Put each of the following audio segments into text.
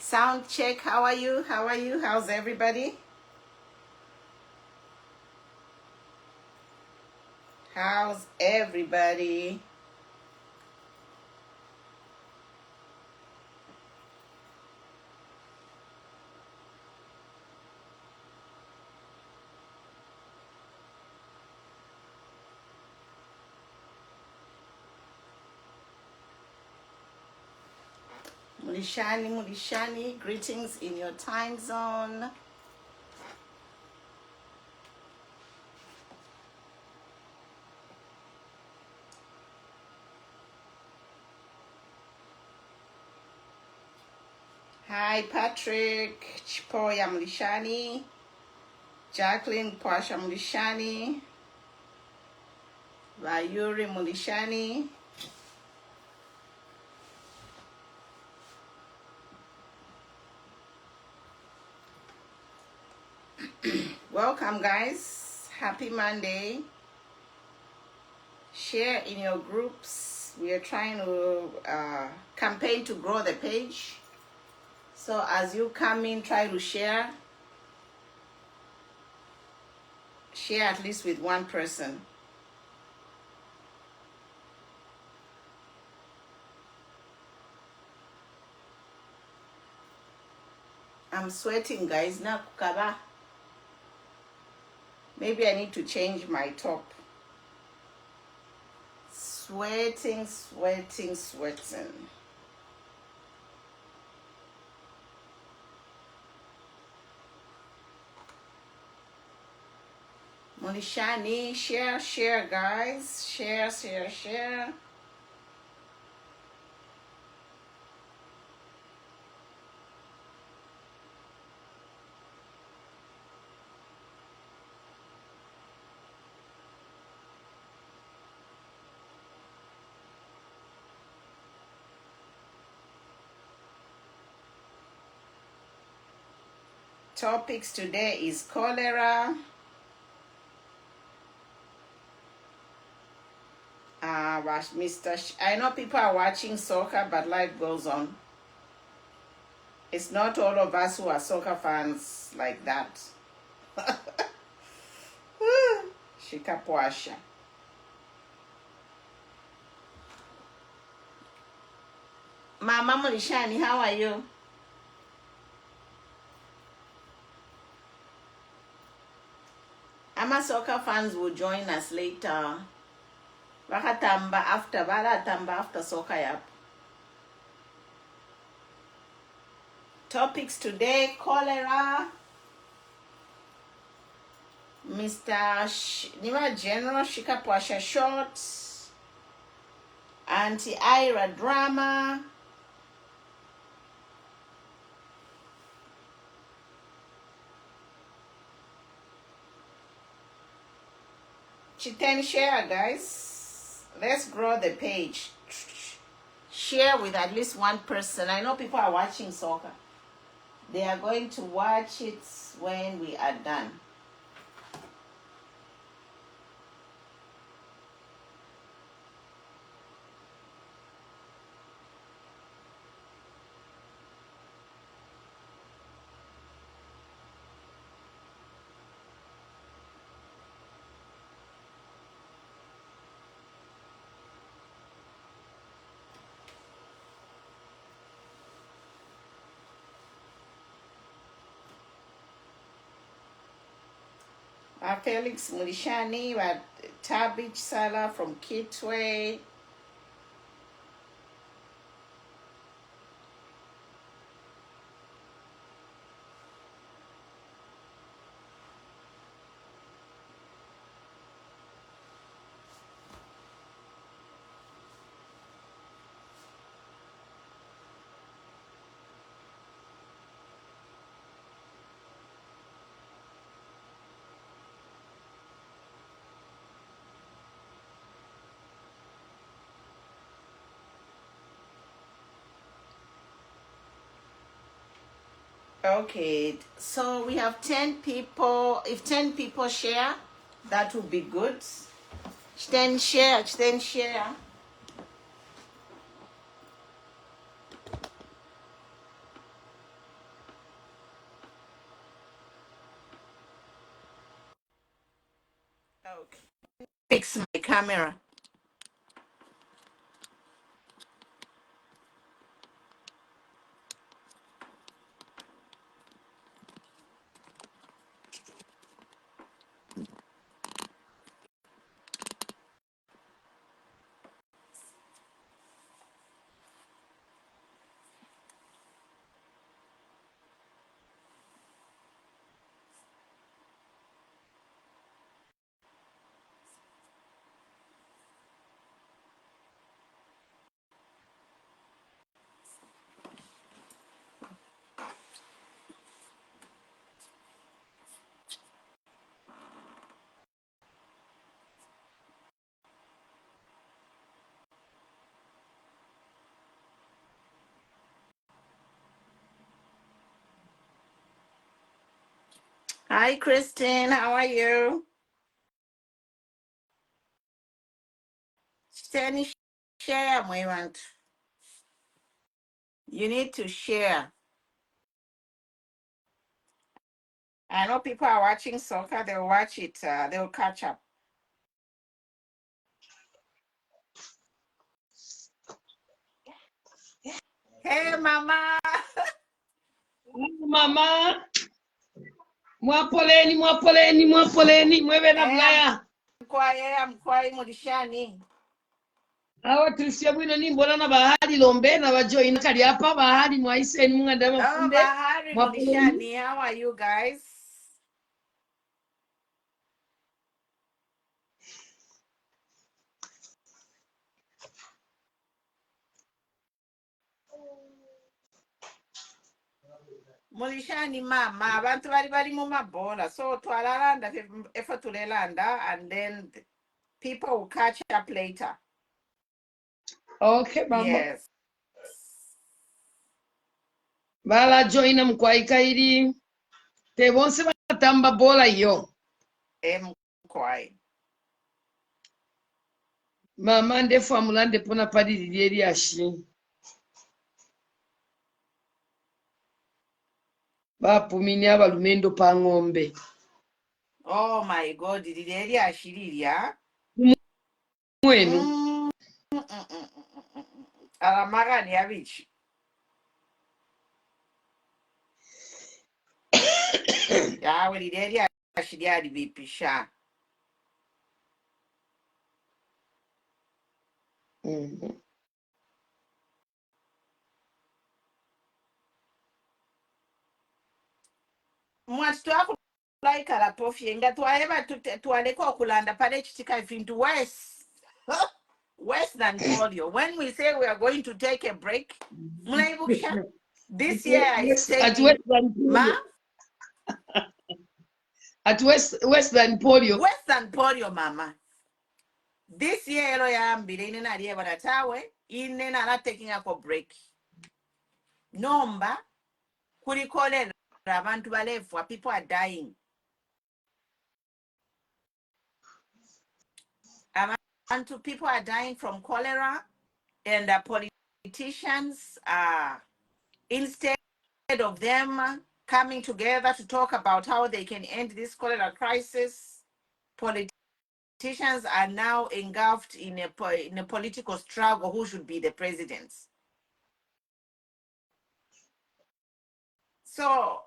Sound check. How are you? How are you? How's everybody? How's everybody? Mulishani, Mulishani, greetings in your time zone. Hi, Patrick, Chipoya Mulishani, Jacqueline Pasha Mulishani, Vayuri Mulishani. Welcome, guys. Happy Monday. Share in your groups. We are trying to campaign to grow the page. So as you come in, try to share. Share at least with one person. I'm sweating, guys. Na kukaba. Maybe I need to change my top. Sweating, sweating, sweating. Monishani, share, guys. Share. Topics today is cholera. I know people are watching soccer, but life goes on. It's not all of us who are soccer fans like that. Shikapoasha. Mama Mulishani, how are you? Ama soccer fans will join us later. Baratamba after soccer yap. Topics today: cholera. Nima General Shikapwasha short. Auntie Ira drama. Chiten share, guys. Let's grow the page. Share with at least one person. I know people are watching soccer. They are going to watch it when we are done. Felix Mulishani, Tabich Sala from Kitwe. Okay, so we have 10 people. If 10 people share, that would be good. 10 share. fix my camera. Hi, Christine. How are you? Steny, share, my want. You need to share. I know people are watching soccer. They'll watch it. They'll catch up. Hey, Mama. Mama, mwapoleni mweve na Hey, blaya. I'm quiet, Modishani. Awa tusiya bwino nimbona na bahali lombe na bajoina kali hapa bahali mwaise ni munganda Oh, mafunde. Bahari Mwapoleni. Modishani. How are you guys? Mulishani mama abantu bali mu mabola so twalalanda efe tulelanda and then people will catch up later. Okay, mama. Yes. Bala joina mkwaika ili. Te bonse batamba bola yo. Quiet. Mama ndefu amulande pona padi lili ashi. Bapumini abalumendo pa ng'ombe. Oh my God, did eri ashiriria? Mwenu. Alamaga ni abichi. Yawe did ashiria di bipisha. Mwati twako laikala pofye nga twaleba twaleka okulanda pale chitika vintu worse. Worse than polio. When we say we are going to take a break, this year I stayed in Ma? At Western polio. Western polio, mama. This year elo yambire ine naliye banatawe ine nala taking a break. Nomba kuli cholera abantu balefwa, people are dying. People are dying from cholera, and politicians instead of them coming together to talk about how they can end this cholera crisis, politicians are now engulfed in a political struggle who should be the presidents. So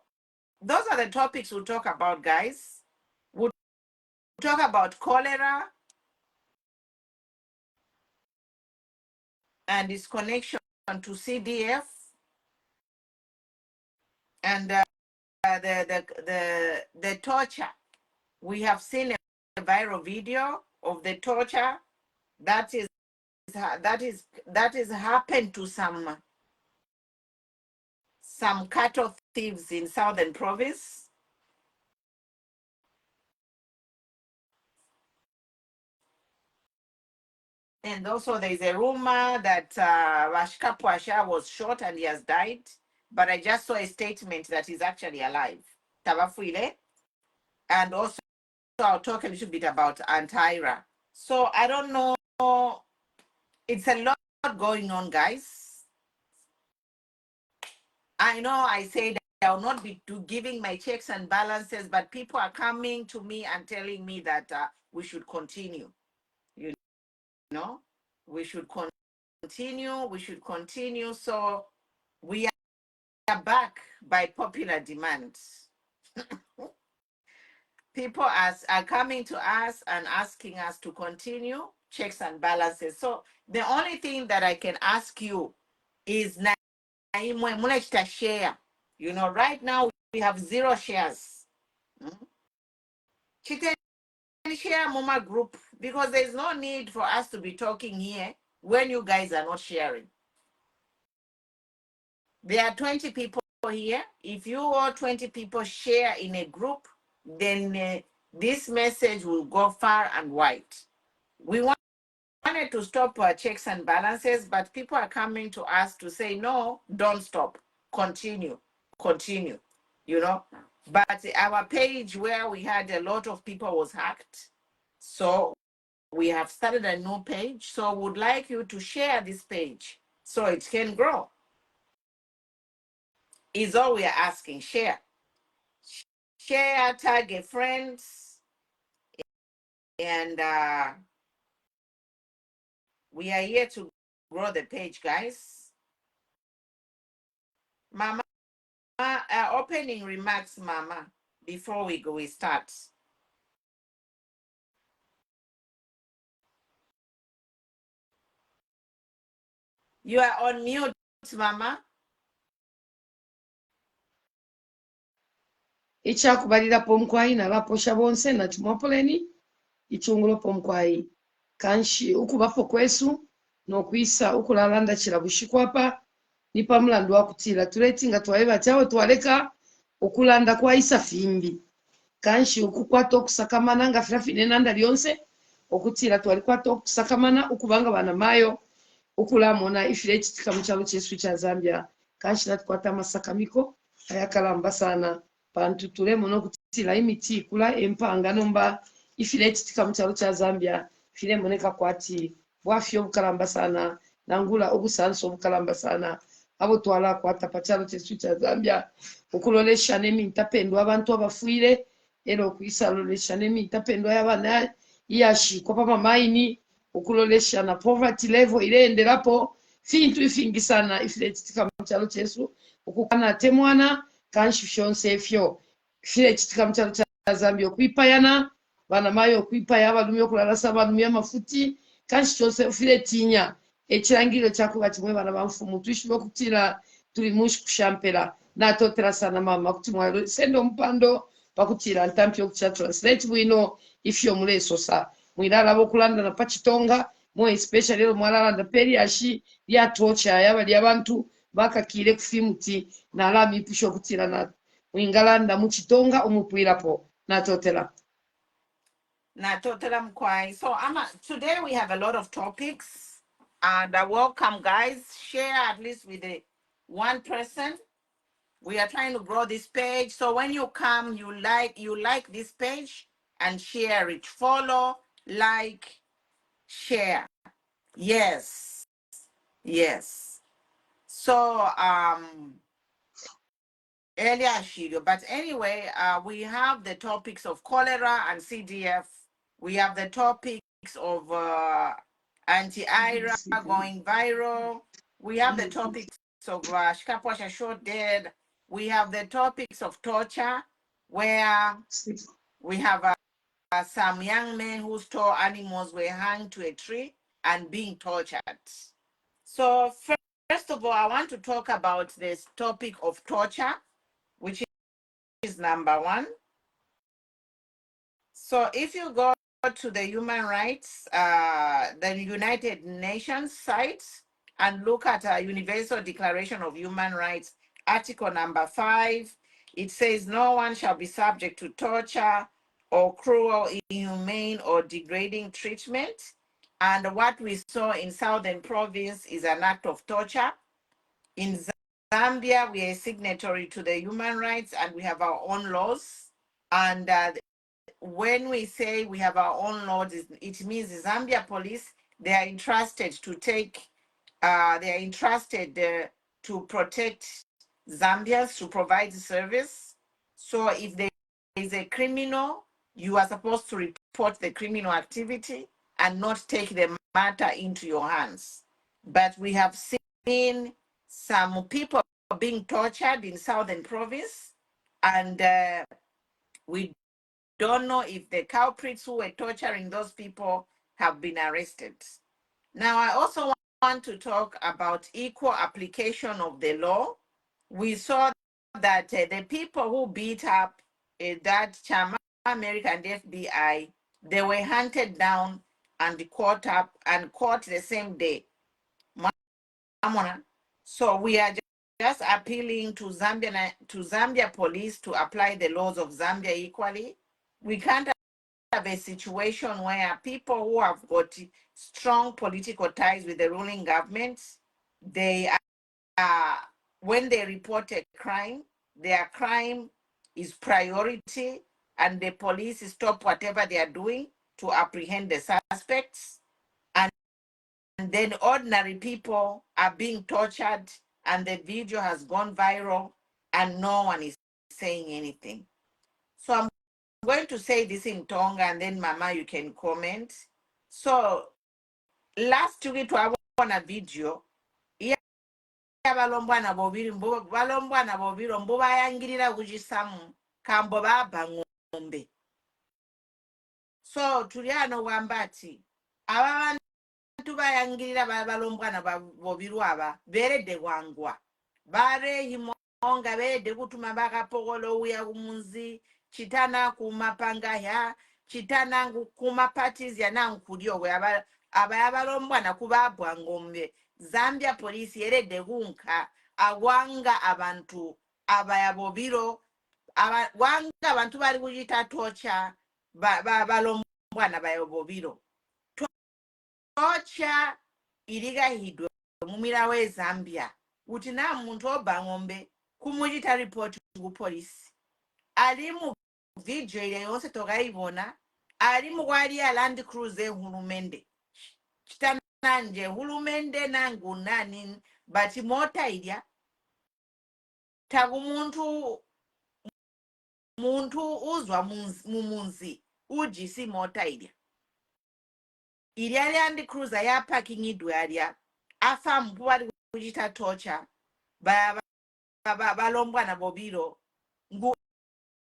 those are the topics we'll talk about, guys. We'll talk about cholera and its connection to CDF, and the torture. We have seen a viral video of the torture that is happened to some cattle thieves in southern province. And also there is a rumor that Rashka Pwasha was shot and he has died. But I just saw a statement that he's actually alive. Tabafuile. And also I'll talk a little bit about Auntie Ira. So I don't know. It's a lot going on, guys. I know I said I'll not be giving my checks and balances, but people are coming to me and telling me that we should continue. know, we should continue. We should continue. So we are back by popular demand. People are coming to us and asking us to continue checks and balances. So the only thing that I can ask you is share. You know, right now we have 0 shares. Chiten share Moma group because there's no need for us to be talking here when you guys are not sharing. There are 20 people here. If you all 20 people share in a group, then this message will go far and wide. We wanted to stop checks and balances, but people are coming to us to say, no, don't stop. Continue. You know. But our page where we had a lot of people was hacked. So we have started a new page. So would like you to share this page so it can grow. Is all we are asking. Share, tag a friends, and we are here to grow the page, guys. Mama, opening remarks, Mama, before we start. You are on mute, Mama. Ichakubalira pomkwai na laposha bonse na tumwapoleni ichungulo pomkwai kanshi ukubapo kwesu nokwisa ukulalanda chila bushikwapa ni pamulandu wakutila tuletinga twaiva chao twaleka ukulanda kwaisa fimbi kanshi ukukwata okusakamana nga firafine nanda lyonse okutila twalikwata okusakamana ukubanga bana mayo ukulamona ifile echitika muchalo chesu cha Zambia kanshi natukwata masakamiko ayakalamba sana pantu tulemo nokutila imiti ikula empanga nomba ifile echitika muchalo cha Zambia file moneka kwati bwafyo bukalamba sana nangula obusanso bukalamba sana abo twala kwata pachalo chesu cha Zambia ukulolesha nemi ntapendwa abantu abafuire ero okuisa lolesha nemi ntapendwa yabana iyashikwa pa mamaini ukulolesha na poverty level ileenderapo fintu ifingi sana ifile chitika mchalo chesu ukukana temwana kanshi fyonse fyo file chitika mchalo cha Zambia okuipayana bana mayo okuipaya abalumi okulalasa abalumi amafuti kanshi kyonse file tinya ekirangiro kyakuba kimwe bana bamfumu tuishime okutira tuli mushi kushampera natotera sana mama kuti mwalo sendo mpando pakutira ntampi okucha translate bwino ifyo muleso sa mwilala bokulanda na pachitonga mo especially lo mwalala peri ashi ya tocha yabali abantu bakakire kufimuti na lami pusho kutira na mwingalanda muchitonga omupwirapo natotera Mkwai. So today we have a lot of topics, and welcome, guys. Share at least with one person. We are trying to grow this page. So when you come, you like this page and share it. Follow, like, share. Yes. So earlier Shido. But anyway, we have the topics of cholera and CDF. We have the topics of Auntie Ira going viral. We have the topics of Shkaposha short dead. We have the topics of torture, where we have some young men who stole animals were hung to a tree and being tortured. So first of all, I want to talk about this topic of torture, which is number 1. So if you go to the human rights, the United Nations site, and look at a Universal Declaration of Human Rights, Article number 5, it says no one shall be subject to torture or cruel, inhumane, or degrading treatment. And what we saw in Southern Province is an act of torture. In Zambia, we are signatory to the human rights and we have our own laws. And when we say we have our own laws, it means the Zambia police, they are entrusted to to protect Zambians, to provide service. So if there is a criminal, you are supposed to report the criminal activity. and not take the matter into your hands. But we have seen some people being tortured in Southern Province, and we don't know if the culprits who were torturing those people have been arrested. Now, I also want to talk about equal application of the law. We saw that the people who beat up that Chama America and FBI, they were hunted down and caught up and caught the same day. So we are just appealing to Zambia police to apply the laws of Zambia equally. We can't have a situation where people who have got strong political ties with the ruling government, they are, when they report a crime, their crime is priority, and the police stop whatever they are doing to apprehend the suspects. And then ordinary people are being tortured, and the video has gone viral, and no one is saying anything. So I'm going to say this in Tonga, and then Mama, you can comment. So last week, I won a video. Balombwana bobiri mbo bayangirira kuchisamu kambo baba ng'ombe. So tuli ano wambati aba bantu bayangirira balombwana bobiru aba beredde gwangwa bare himonga beredde kutuma bakapogolo uya kumunzi chitana kumapanga ya chitana kuma parties ya nankulyo we aba abalombwana kubabwa ngombe. Zambia police yeredde kunka awanga abantu abayabobiro wanga abantu bali kuyita tocha balombwana bayobobiro tocha irigahidwe mumira we Zambia kuti na muntu oba ng'ombe kumuyita report ku police ali mu video ile yonse tokayibona ali mu kwali ya Land Cruiser hulumende chitananje hulumende nangu nani bati mota ilya tagu muntu uzwa mumunzi ujisi mota ilya Land Cruiser ya parking idwalya afa mpwali kujita tocha balombwana bobiro ngu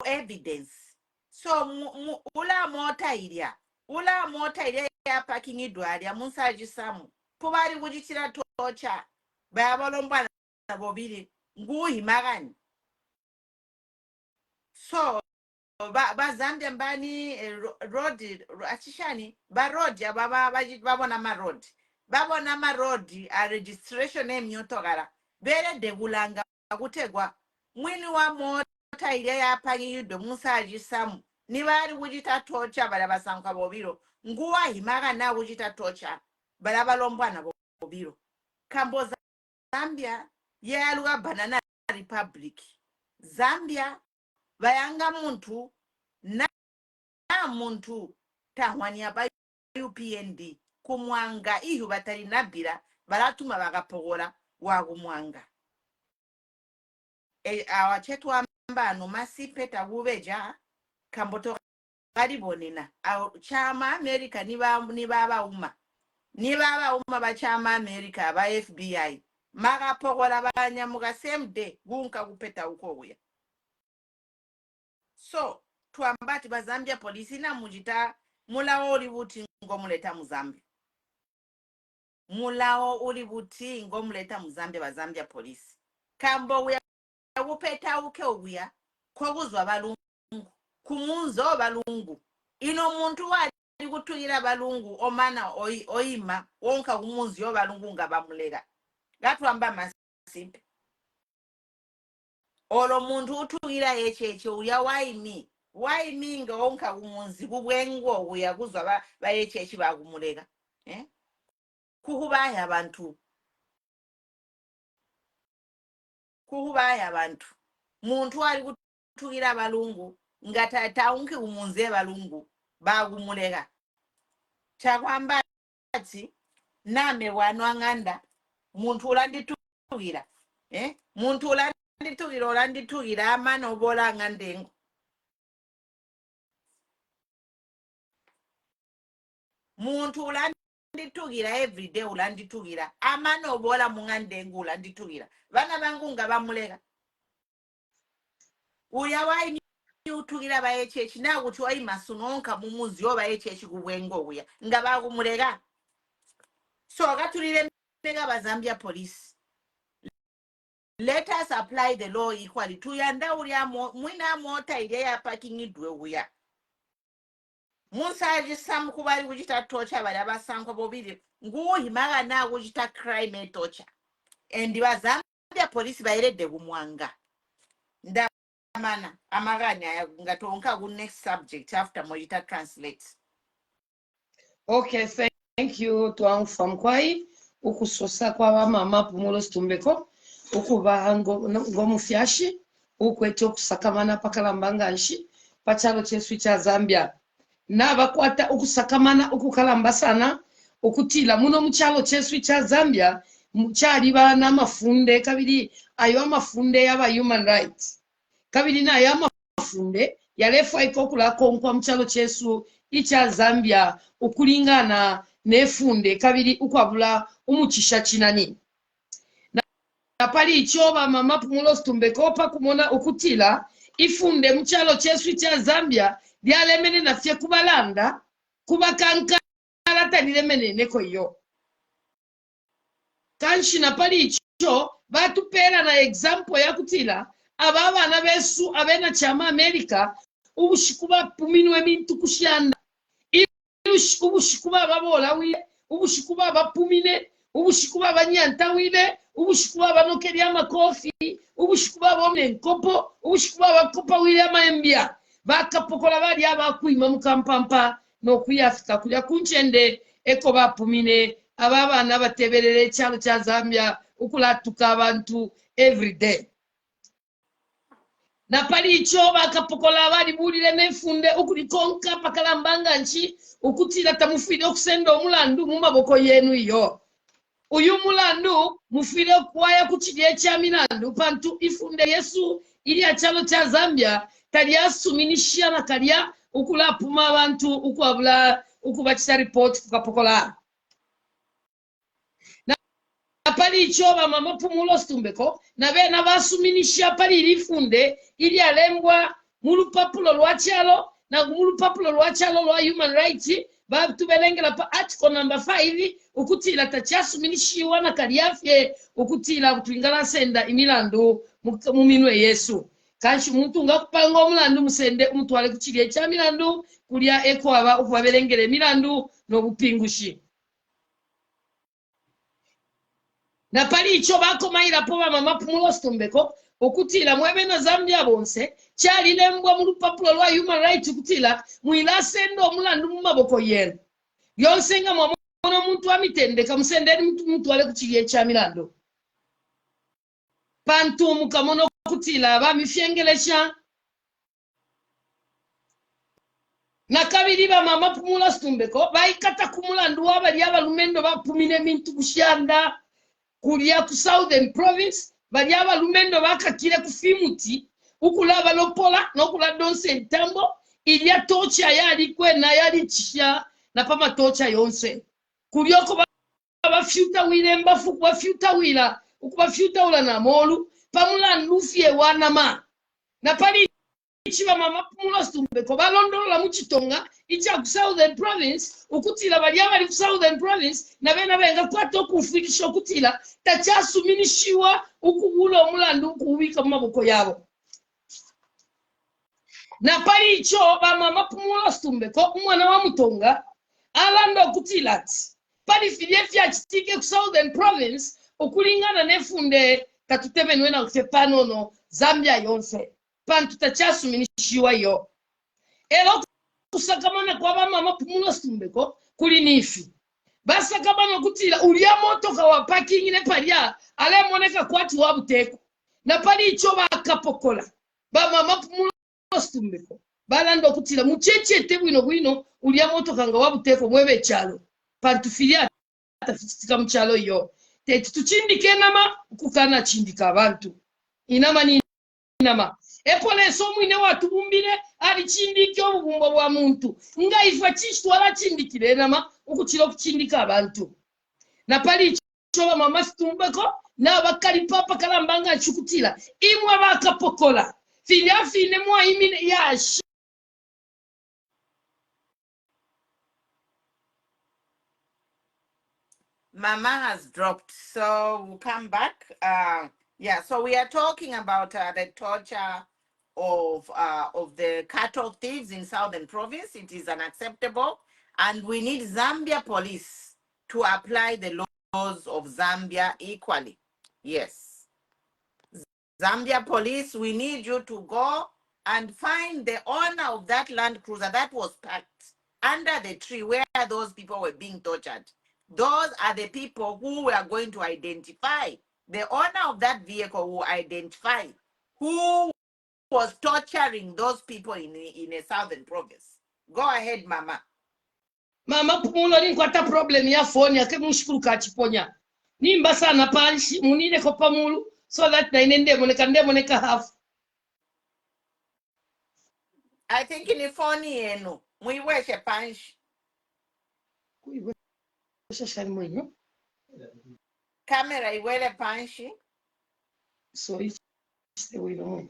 evidence. So ula mota ilya ya parking idwalya munsaji samu pobali kujitira tocha balombwana bobiri ngu himagani. So Zambia mbani road achishani road babona ma road a registration emyotogara berede bulanga kutegwa mwini wa mota ile yapangidwe musaji samu nibali kujita tocha bala basanka bobiro nguwa himaga na kujita tocha bala balombwana bobiro kambo Zambia yaluga banana republic Zambia bayanga muntu na muntu tahwania ba UPND kumwanga iyo batari nabira baratuma bagapogora wa kumwanga awachetu ambano masipeta gubeja kamboto garibonena chama America ni baba uma ba chama America ba FBI magapogora banyamuga same day gunka kupeta ukoya. So tuambati ba Zambia polisi na mujita mulao ulibuti ngomuleta muzambia mulao ulibuti ngomuleta muzambia ba Zambia polisi kambo uya kupeta uke uya koguzwa balungu kumunzo balungu ino muntu wali kutugira balungu omana oima wonka kumunzi yo balungu nga bamulega gatwamba masipe olo muntu utugira echecho uya waimi nga wonka kumunzi kubwengo uya kuzwa ba echechi bagumulega kuhubaya abantu muntu wali kutugira balungu ngata taunki umunze balungu bagumulega chakwamba ati name wanwanganda muntu ulanditugira muntu ulanditugira amana obola ngandengo muntu ulanditugira everyday ulanditugira amana obola mungandengu ulanditugira bana bangu nga bamuleka uya wayi utugira baye chechi na kuti wayi masunonka mumuzi yo baye chechi kubwengo uya nga bagumuleka so akatulire mega bazambia police. Let us apply the law equally. Tuyanda ulia mwina mota ile ya parking idwe uya. Musaji sam kubali kujita torture bali abasanko bobiri. Nguo himaga na kujita crime torture. And bazambia police bairede kumwanga. Nda mana amaganya ngatonka ku next subject after mojita translate. Okay, thank you Twang Famkwai. Ukusosa kwa mama Pumulo Stumbeko. Ukuba ngomufyashi ukwecho kusakamana pakalambanga nshi pachalo chesu cha Zambia na bakwata ukusakamana ukukalamba sana ukutila muno muchalo chesu cha Zambia muchali bana mafunde kabiri ayo mafunde yaba human rights kabiri na ya mafunde yalefa ikokula konkwa muchalo chesu icha Zambia ukulingana nefunde kabiri ukwabula umuchisha chinani pali ichoba mama Pumulo Stumbeko pa kumona ukutila ifunde mchalo chesu cha Zambia lyalemene nafye kubalanda kubakankala talilemene neko yo kanshi na pali icho batupera na example ya kutila ababa na besu abena chama Amerika ubushikuba puminwe mintu kushanda ubushikuba babola wile ubushikuba bapumine ubushikuba banyanta wile ubushikuba banokeria makofi ubushikuba bomne nkopo ubushikuba bakopa wile amaembia bakapokola bali abakwima mukampampa no kuyafika kulya kunchende eko bapumine ababana bateberere cyalo cha Zambia ukulatuka abantu every day na pali icho bakapokola bali bulire nefunde ukulikonka pakalambanga nchi ukutila tamufide okusenda omulandu mu maboko yenu iyo uyu mulandu mufile kwaya kuchidye cha milandu pantu ifunde Yesu ili achalo cha Zambia talia suminishia na kalia ukula puma abantu ukwabula ukubachisa report kukapokola na pali ichoba mama Pumulo Stumbeko na bena basuminishia pali ilifunde ili alembwa mulupapulo lwachalo na mulupapulo lwachalo lwa human rights babu belengela pa article number 5 ukutila tachasuminishiwa na kaliafye ukutila kutwingala senda imilandu muminwe Yesu kanshi muntu ngakupanga omulandu musende umutwale kuchilye cha milandu kulya eko aba ukubabelengele milandu no bupingushi na pali icho bako maila po mama Pumulo Stumbeko ukutila mwebe na Zambia bonse chali lembwa mulupapulo lwa human rights ukutila mwila sendo omulandu mu maboko yenu yonsenga mwamono muntu amitendeka musendeni muntu ale kuchilye cha milandu pantu mukamono kutila bamifyengelesha na kabiri ba mama Pumulo Stumbeko baikata kumulandu wabali abalumendo bapumine mintu kushanda kulia ku Southern Province bali abalumendo bakakire kufimuti ukulaba lopola nokula donse ntambo ilya tocha yali kwena yali chisha na pama tocha yonse kulioko bafyuta wile mbafu bafyuta wila ukubafyuta ula na molu pamula nufye wanama na pali ichiba mama Pumulo Stumbeko balondola muchitonga icha ku Southern Province ukutila bali abali ku Southern Province na bena benga kwato kufikisha ukutila tachasuminishiwa ukubula omulandu ukuwika mu maboko yabo na pali icho ba mama Pumulo Stumbeko umwana wa mutonga alanda okutilati pali filefya chitike ku Southern Province ukulingana nefunde katutebenwe na kutepanono Zambia yonse pantu tachasuminishiwa yo elo kusakamana kwa ba mama Pumulo Stumbeko kuli nifi basakamana kutila ulia moto kwa parking ne palia ale moneka kwatu wabuteko na pali icho bakapokola ba mama Pumulo Stumbeko balando kutila mucheche tebwino bwino ulia moto kanga wabuteko mwebe chalo pantu filia tafitika mchalo yo tetu tuchindike nama kukana chindika abantu inama ni inama epolisi omwine watubumbire alichindika obubumba bwa muntu nga ife chistwala chindikire enama okuchira okuchindika abantu napali icho bamama situmbeko n'abakali papa kalambanga nchukutira imwe bakapokola fine mwaimine yashi. Mama has dropped, so we'll come back. Yeah, so we are talking about the torture of the cattle thieves in Southern Province. It is unacceptable, and we need Zambia police to apply the laws of Zambia equally. Yes, Zambia police, we need you to go and find the owner of that Land Cruiser that was parked under the tree where those people were being tortured. Those are the people who we are going to identify. The owner of that vehicle will identify who was torturing those people in a southern province. Go ahead, Mama. Mama pumulo ni kwata problem ya phone yake mushukuru kachiponya. Nimba sana panshi munine ko pamulu so that na inende moneka half. I think in the phone yenu muiweshe panshi. Kuiweshe shani mwenyo. Camera iwele panshi. So it's the way no.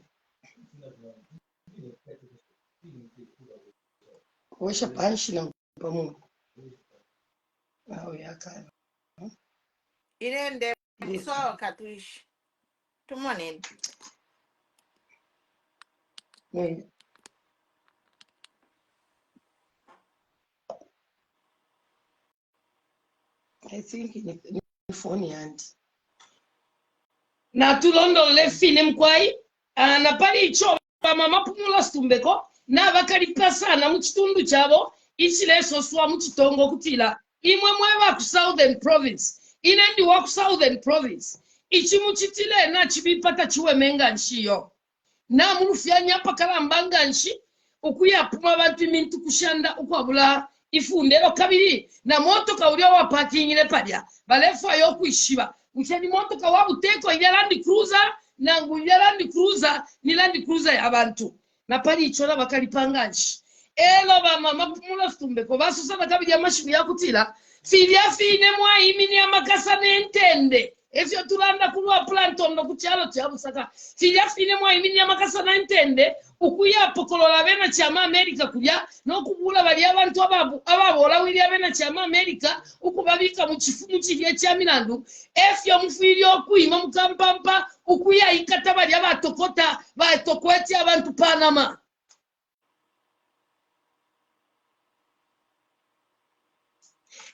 Kuwesha panshi na pamulu. Oh yakana. Inende so katuishi. Tumone. Mwenyo. I think in the phone and na tulondo le fine mkwai na pali icho mama pumulo stumbeko na bakali pasana mu kitundu chabo ichileso swa mu kitongo kutila imwe mwewa ku Southern Province inendi wa ku Southern Province ichi mu chitile na chibipata chiwe menga nchiyo na mulufya nyapa kalambanga nchi ukuya puma bantu mintu kushanda ukwabula ifundero kabiri na moto kaulio wa parking ile palya balefa yo kuishiba ucheni moto kawa uteko ile Land Cruiser na nguya Land Cruiser ni Land Cruiser ya abantu na pali ichola bakalipanga nchi elo ba mama pumula stumbeko baso sana kabiri amashibu yakutila filia fine mwa imini ya makasa nentende efyo tulanda kulwa planton no kuchalo chabusaka filia fine mwa imini ya makasa nentende ukuya pokolola bena chama America kulya no kubula bali abantu ababola wili bena chama America ukubabika mu chifumu chivye cha milandu efyo mufiri okuyima mukampampa ukuya ikata bali abatokota batokweti abantu Panama.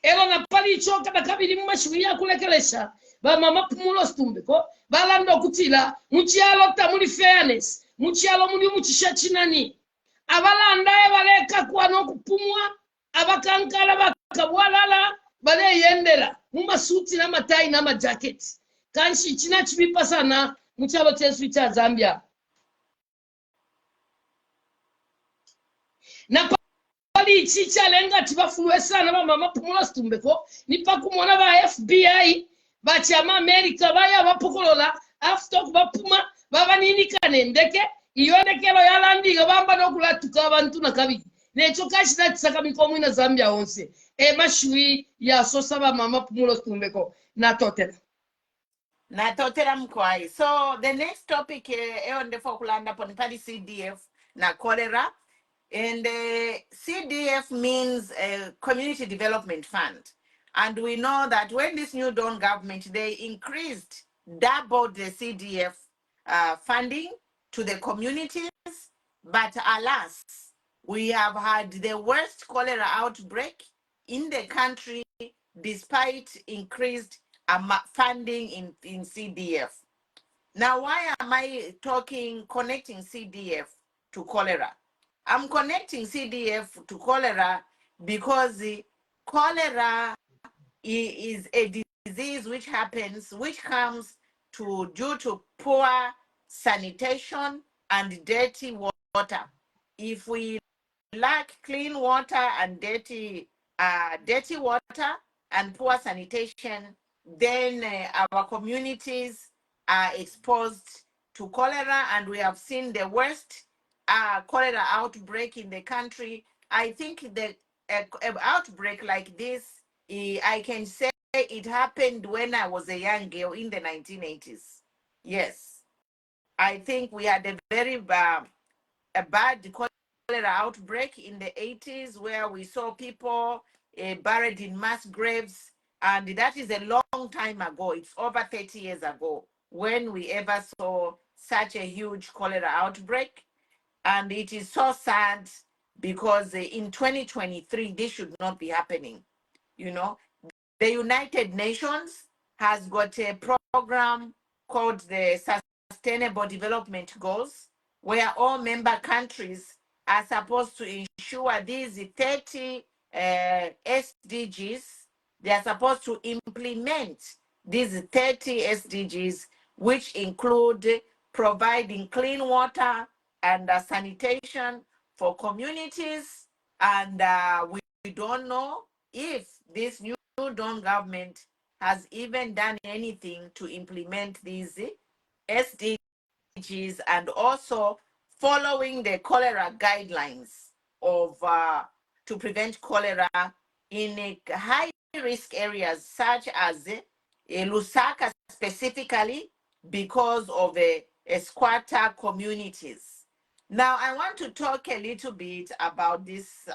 Elo na pali choka na kabiri mmashiwi ya kulekelesha ba mama pumulo stumbeko balando kutila muchialo ta muri fairness muchialo muri muchisha chinani abalanda baleka kwano kupumwa abakankala bakabwalala bale yendela mumasuti na matai na majacket kanshi china chibipa sana muchalo chesu cha Zambia na pali chicha lenga tibafulwe sana ba mama pumulo stumbeko nipa kumona ba FBI ba chama America baya bapokolola after kubapuma baba nini kanendeke iyonekelo yalandiga bamba nokulatuka abantu nakabiri necho kashita tsaka mikomo ina Zambia onse mashui ya sosa ba mama pumulo stumbeko na totela mkwai. So the next topic on the fokulanda ponipali CDF na cholera. And CDF means Community Development Fund. And we know that when this new Dawn government, they doubled the CDF funding to the communities. But alas, we have had the worst cholera outbreak in the country despite increased funding in CDF. Now, why am I connecting CDF to cholera? I'm connecting CDF to cholera because cholera is a disease which comes due to poor sanitation and dirty water. If we lack clean water and dirty water and poor sanitation, then our communities are exposed to cholera, and we have seen the worst cholera outbreak in the country. I think that an outbreak like this, I can say it happened when I was a young girl in the 1980s. Yes, I think we had a very a bad cholera outbreak in the 80s where we saw people buried in mass graves. And that is a long time ago. It's over 30 years ago when we ever saw such a huge cholera outbreak. And it is so sad because in 2023, this should not be happening. You know, the United Nations has got a program called the Sustainable Development Goals, where all member countries are supposed to ensure these 30 SDGs. They are supposed to implement these 30 SDGs, which include providing clean water and sanitation for communities. And we don't know if this new Dawn government has even done anything to implement these SDGs and also following the cholera guidelines of to prevent cholera in high risk areas such as Lusaka specifically because of squatter communities. Now I want to talk a little bit about this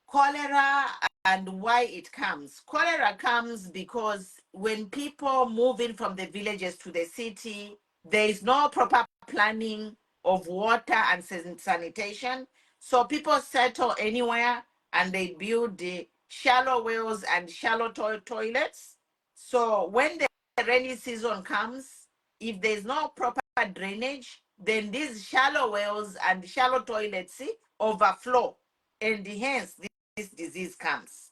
cholera and why it comes. Cholera comes because when people move in from the villages to the city, there is no proper planning of water and sanitation. So people settle anywhere and they build the shallow wells and shallow toilets. So when the rainy season comes, if there's no proper drainage, then these shallow wells and shallow toilets overflow, and hence this disease comes.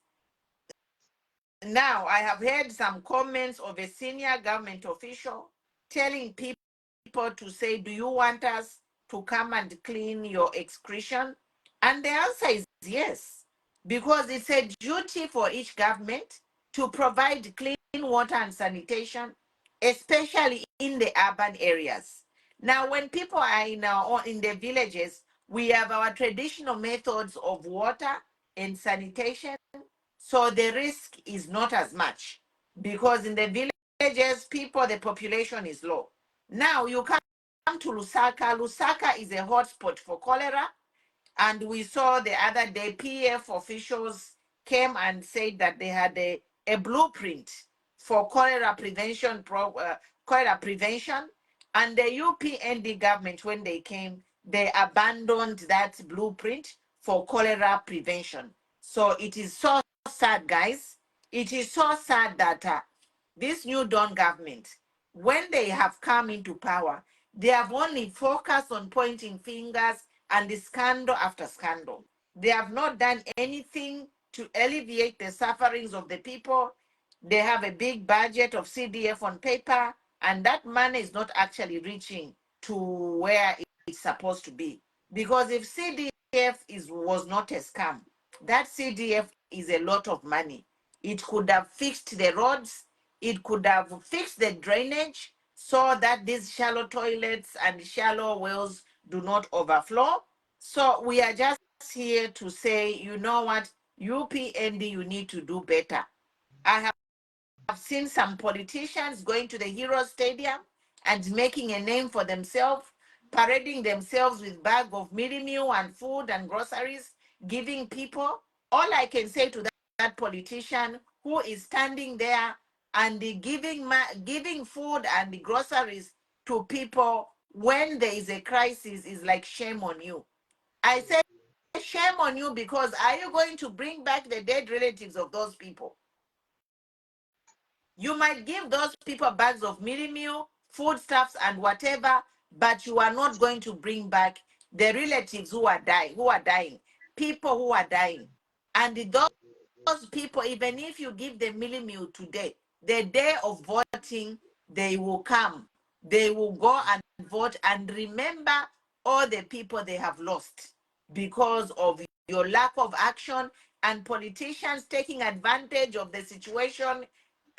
Now, I have heard some comments of a senior government official telling people to say, do you want us to come and clean your excretion? And the answer is yes, because it's a duty for each government to provide clean water and sanitation, especially in the urban areas. Now, when people are in the villages, we have our traditional methods of water and sanitation, so the risk is not as much because in the villages, the population is low. Now you come to Lusaka. Lusaka is a hotspot for cholera. And we saw the other day, PF officials came and said that they had a blueprint for cholera prevention. And the UPND government, when they came, they abandoned that blueprint for cholera prevention. So it is so sad, guys. It is so sad that this new Dawn government, when they have come into power, they have only focused on pointing fingers and the scandal after scandal. They have not done anything to alleviate the sufferings of the people. They have a big budget of CDF on paper, and that money is not actually reaching to where it's supposed to be. Because if CDF was not a scam, that CDF is a lot of money. It could have fixed the roads, it could have fixed the drainage so that these shallow toilets and shallow wells do not overflow. So we are just here to say, you know what, UPND, you need to do better. I have seen some politicians going to the Hero Stadium and making a name for themselves, parading themselves with bag of mini meal and food and groceries, giving people. All I can say to that politician who is standing there and giving food and the groceries to people when there is a crisis is like, shame on you. I say shame on you, because are you going to bring back the dead relatives of those people? You might give those people bags of mini meal, foodstuffs, and whatever, but you are not going to bring back the relatives who are dying, people who are dying. And those people, even if you give them mini meal today, the day of voting, they will come. They will go and vote and remember all the people they have lost because of your lack of action and politicians taking advantage of the situation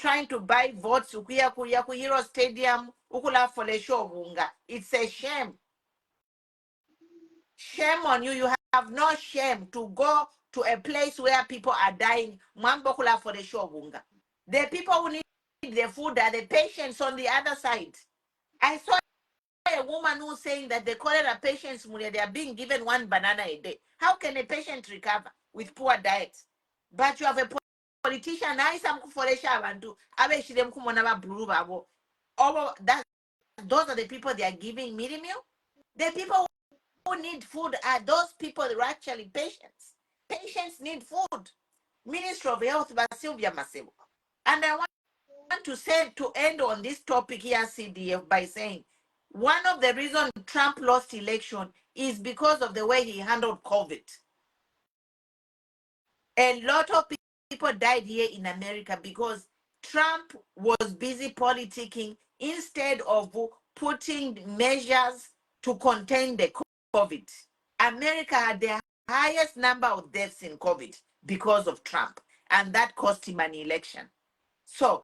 trying to buy votes ukuya kuya ku Hero Stadium ukula folesho bunga. It's a shame. Shame on you. You have no shame to go to a place where people are dying. Mambo kula folesho bunga. The people who need the food are the patients on the other side. I saw a woman who's saying that the cholera patients, they are being given 1 banana a day. How can a patient recover with poor diet? But you have a politician, those are the people they are giving meal. The people who need food are those people who are actually patients. Patients need food. Minister of Health, Sylvia Masebo. And I want to end on this topic here, CDF, by saying one of the reasons Trump lost election is because of the way he handled COVID. A lot of people died here in America because Trump was busy politicking instead of putting measures to contain the COVID. America had the highest number of deaths in COVID because of Trump, and that cost him an election. So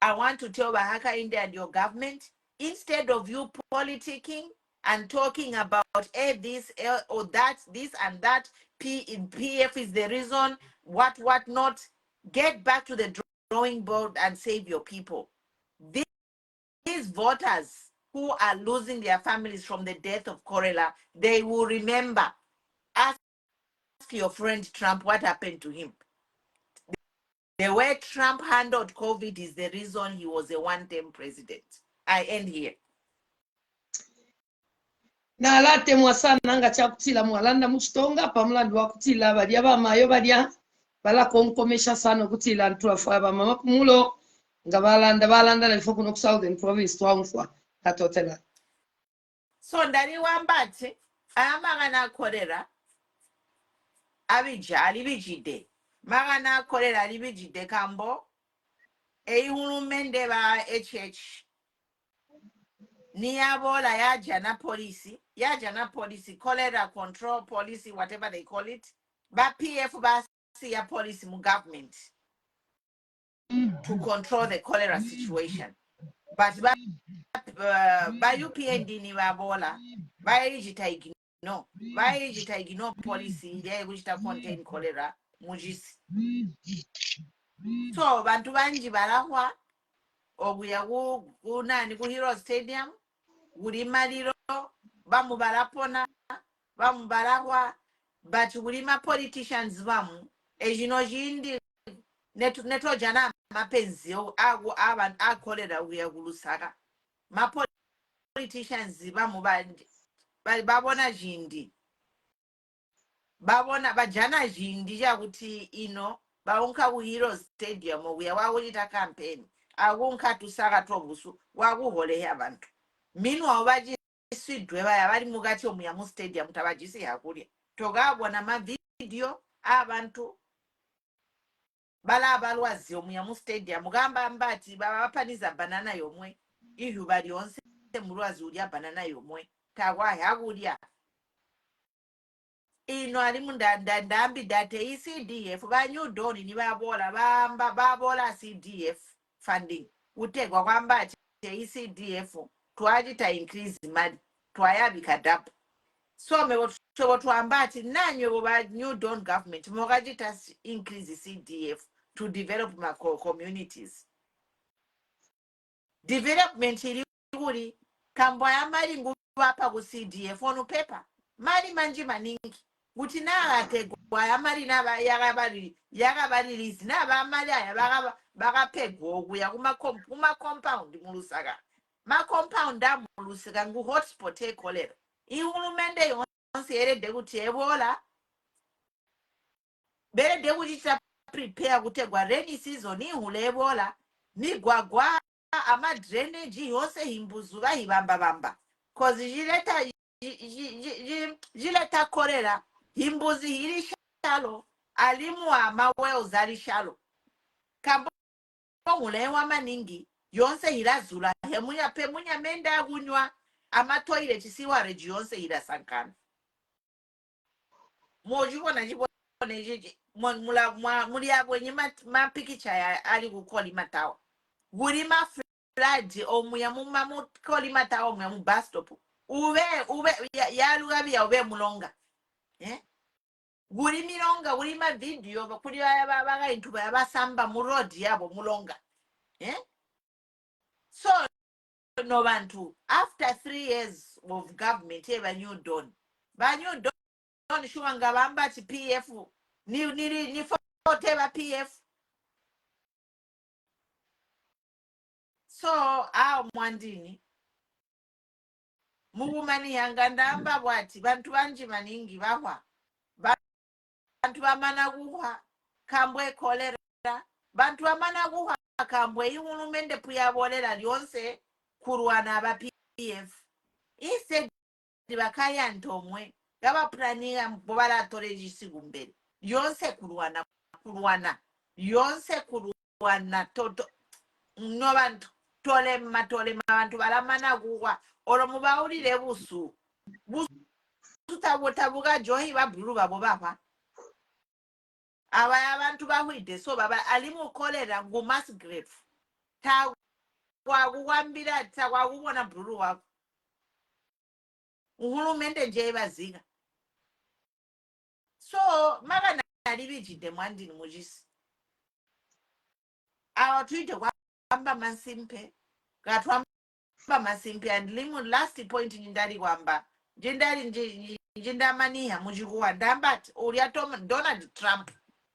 I want to tell Bahaka India and your government, instead of you politicking and talking about this or that, this and that, PF is the reason, what not, get back to the drawing board and save your people. These voters who are losing their families from the death of cholera, they will remember. Ask your friend Trump what happened to him. The way Trump handled COVID is the reason he was a one-term president. I end here. nalate mwasana nga chakutila mwalanda muchitonga pamulandu wa kutila badia bamayo badia bala konkomesha sana kutila ntwafa bamama kumulo nga balanda nalifo kuno ku Southern Province twamfwa katotela. So ndali wambati amagana kolera abija alibijide magana kolera alibijide kambo eihulumende ba HH niyabola yaja na polisi cholera control policy, whatever they call it, ba PF ba siya policy mu government to control the cholera situation, but ba UPND ni babola bayijita igno policy ile which contain cholera mujisi. So bantu banji balahwa obuya kunani ku Hero Stadium guli maliro bamu balapona bamu balahwa, but bulima politicians bamu ejino jindi neto jana mapenzi agu abantu akolera uya gulusaka ma politicians bamu babona jindi babona bajana jindi jakuti ino baunka ku Hero Stadium uya wawulita campaign agunka tusaka tobusu waguholeya abantu minwa bajisidwe baya bali mugati omuya mu stadium tabajisi yakulya togabona ma video abantu bala abalwazi omuya mu stadium gamba mbati babapaniza banana yomwe iyo bali onse mulwazi ulya banana yomwe tagwa yakulya ino ali ndambi date CDF banyu doni ni babola babola CDF funding utegwa kwamba CDF twajita increase mali twayabika dapu so mebo twambati nanyo ba new dawn government mokajita increase CDF to develop my communities. Development ili uri kambo ya mali ngubapa ku CDF onu paper mali manji maningi kuti naategwa ya mali naba yakabali lisi naba mali aya bakapegwa okuya kuma compound mulusaka ma compound amulusika ngu hotspot e cholera ihulumende yonse erede kuti ebola berede kuti ta prepare kutegwa rainy season ihule ebola migwagwa ama drainage yose himbuzu bahibamba cause jileta cholera himbuzi hili shalo alimu ama wells ali shalo kambo mulewa maningi yonse hirazula hemunya menda kunywa ama toilet siwarage yonse hirasankana mojibona muri abonye mapikicha ali kukoli matawa guri mafradi omuya mumamu koli matawa omuya mu bus stop ube yalugabiya ube mulonga guri milonga guri ma video bakuri bagaintu basamba mu road yabo mulonga so no bantu after 3 years of government banyu don shuanga bamba ti PF ni fote ba PF so mwandini mugumani yanga ndamba bwati bantu banji maningi bahwa bantu bamana guha kambwe kolera bantu bamana guha kambwe ihulumende puyabolera lyonse kurwana ba PF ise bakaya ntomwe gaba planiga mbobala toregisi gumbere yonse kurwana yonse kurwana toto no bantu tole bantu balamana guwa olo mubaulire busu tabuga johi babulu babo baba abantu bahwide so baba alimu kolera ngu mass grave ta kwakukwambira kwakubona bulu wako uhulumende nje baziga so maka nalibijide mwandini mujisi awatwite kwamba masimpe gatwamba masimpe and limu last point ndali kwamba njindamaniha mujikuwa ndambati ulia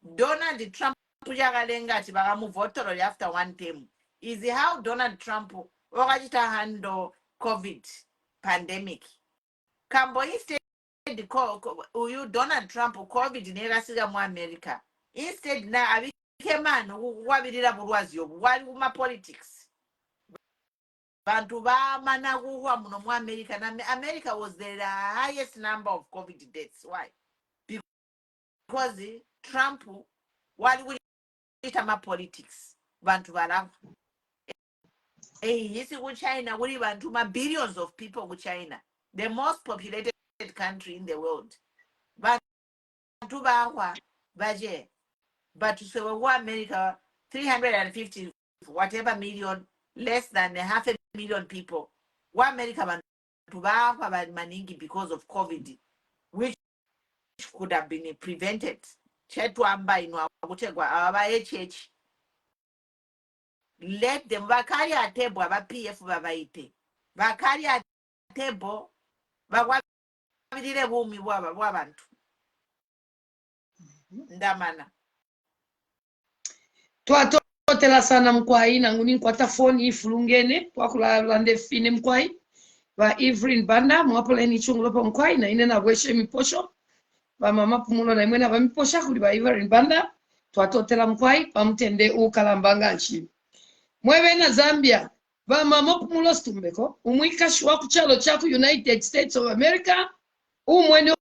Donald Trump yakalenga ati bakamuvotoro after one term is how Donald Trump wakachita handle COVID pandemic kambo instead uyu Donald Trump COVID nekasiga mu America instead na abike mano kwabirira bulwazi obu wali kuma politics bantu bamana kuhwa muno mu America na America was the highest number of COVID deaths. Why? Because Trump wali kulita ma politics bantu balava yisi ku China wali bantu ma billions of people ku China, the most populated country in the world. Bantu bahwa baje but so America 350 whatever million, less than a 500,000 people. America bantu bahwa maningi because of COVID, which could have been prevented. Chetu amba inwa kutegwa aba HH. Let them bakari atebo aba PF babaite. Bakari atebo bagwabirire bumi bw'abantu. Ndamana. Twatotela sana mkwai nanguni nkwata phone ifulungene twakulalande fine mkwai ba Evelyn Banda mwapoleni chungulopo mkwai na ine na bweshe miposho ba mama pumulo na imwena ba miposha kuli ba Evelyn Banda twatotela mkwai pamutende ukalambanga nchi mwewe na Zambia ba mama pumulo stumbeko umwika shwa kuchalo chaku United States of America umwene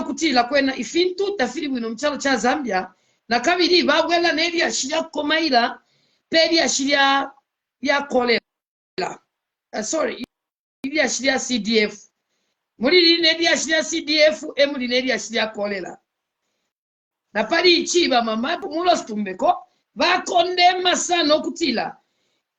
kutila kwena ifintu tafiri bwino mchalo cha Zambia na kabiri babwela neri ashiria komaila peri ashiria ya kolera sorry ili ashiria CDF muri neri ashiria CDF emuri neri ashiria kolera na pari ichiba mama mulo stumbeko bakondema sana okutila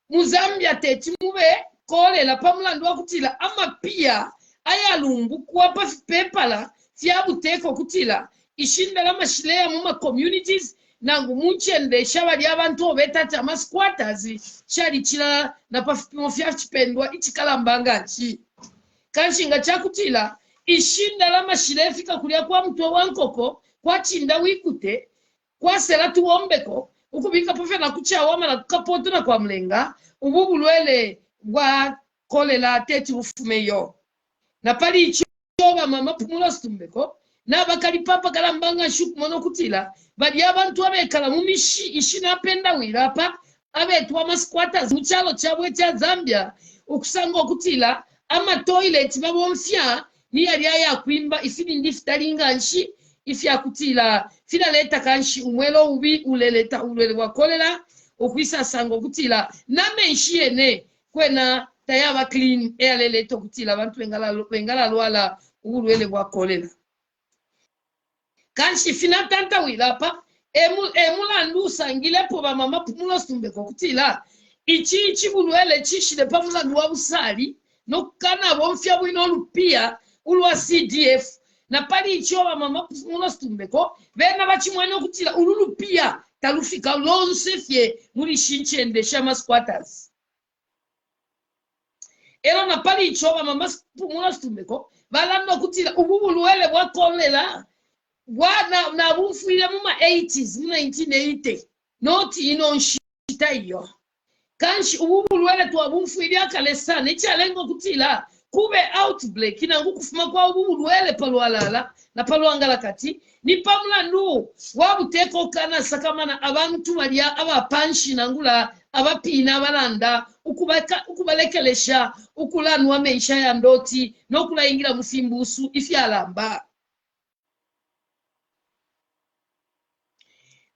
muzambia teti mube kolera pamulandu okutila ama pia ayalumbu kuwapa pepala fyabuteko kutila ishindala mashileya muma communities nangu munchende shabali abantu obetata ama squatters chali chila na pafipimo fya chipendwa ichikalambanga nchi kanshinga chakutila ishindala mashileya fika kulia kwa mtu wankoko kwa chinda wikute kwa selatu wombeko ukubika pofe na kuchawama na kukapoto na kwa mlenga ububulwele wa kolela teti ufumeyo na pali ichoba mama pumulo stumbeko na bakali papa kalambanga shuku mono kutila bali abantu abekala mumishi ishina penda wirapa abetu ama squatters muchalo chabwe cha Zambia ukusanga okutila ama toilet babomfya ni yali ya kwimba ifidi ndifitalinga nshi ifya kutila fina leta kanshi umwelo ubi uleleta ulele wa kolera okwisa sango kutila na menshiyene kwena tayaba clean air leleto kutila abantu bengala lwala ulwele wa kolera kanshi fina tanta wilapa emulandu usangilepo bamama pumulo stumbeko kutila ichi bulwele chishile pamulandu wa busali nokukana bomfya bwino olupia ulwa CDF na pali icho bamama pumulo stumbeko bena bachimwene okutila ululupia talufika lonse fye muri shinchende shama squatters ero na pali icho bamama pumulo stumbeko balando kutila ubulwele bwa cholera bwana na bufire mu 80s mu 1980 noti ino nshita iyo kanshi ubulwele twa bufire akale sana ichalengo kutila kube outbreak inangu kufuma kwa ubulwele palwalala na palwangala kati ni pamlandu wabuteko kana sakamana abantu bali abapanshi nangula abapina balanda ukubalekelesha ukulanwa meisha ya ndoti nokulayingira mufimbusu ifyalamba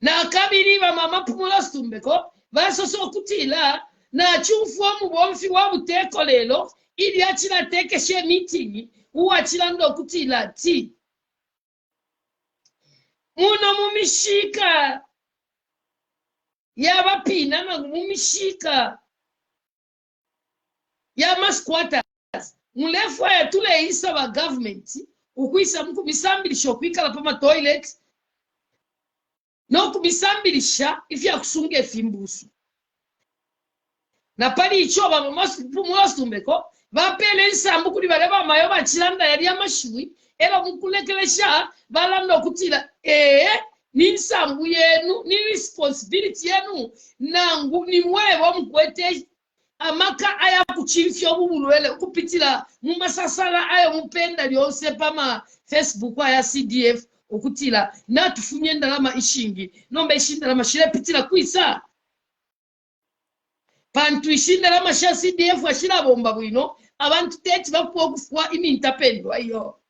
na kabiri bamama pumulo stumbeko basoso kutila na chufwa mu bomfi wabuteko lelo ili achila tekeshe meeting uachila ndo kutila ti muno mumishika yabapina na mumishika ya masquatters mulefu ya tule isa wa government ukuisa mkubisambilisha kwikala pama toilet no kubisambilisha ifya kusunge fimbusu na pali icho bamama pumulo stumbeko bapele nsambu kuli baleba mayo bachilanda yali amashui era mukulekelesha balando kutila ni nsambu yenu ni responsibility yenu nangu ni mwewo mkwete amaka aya kuchifya obulwele kupitila mu masasala ayo mupenda lyonse pama Facebook aya CDF okutila natufunye ndalama ishingi nomba ishindalama shirepitila kwisa pantu ishindalama sha CDF ashira bomba bwino abantu tete bapuwa kufwa imintapendwa iyo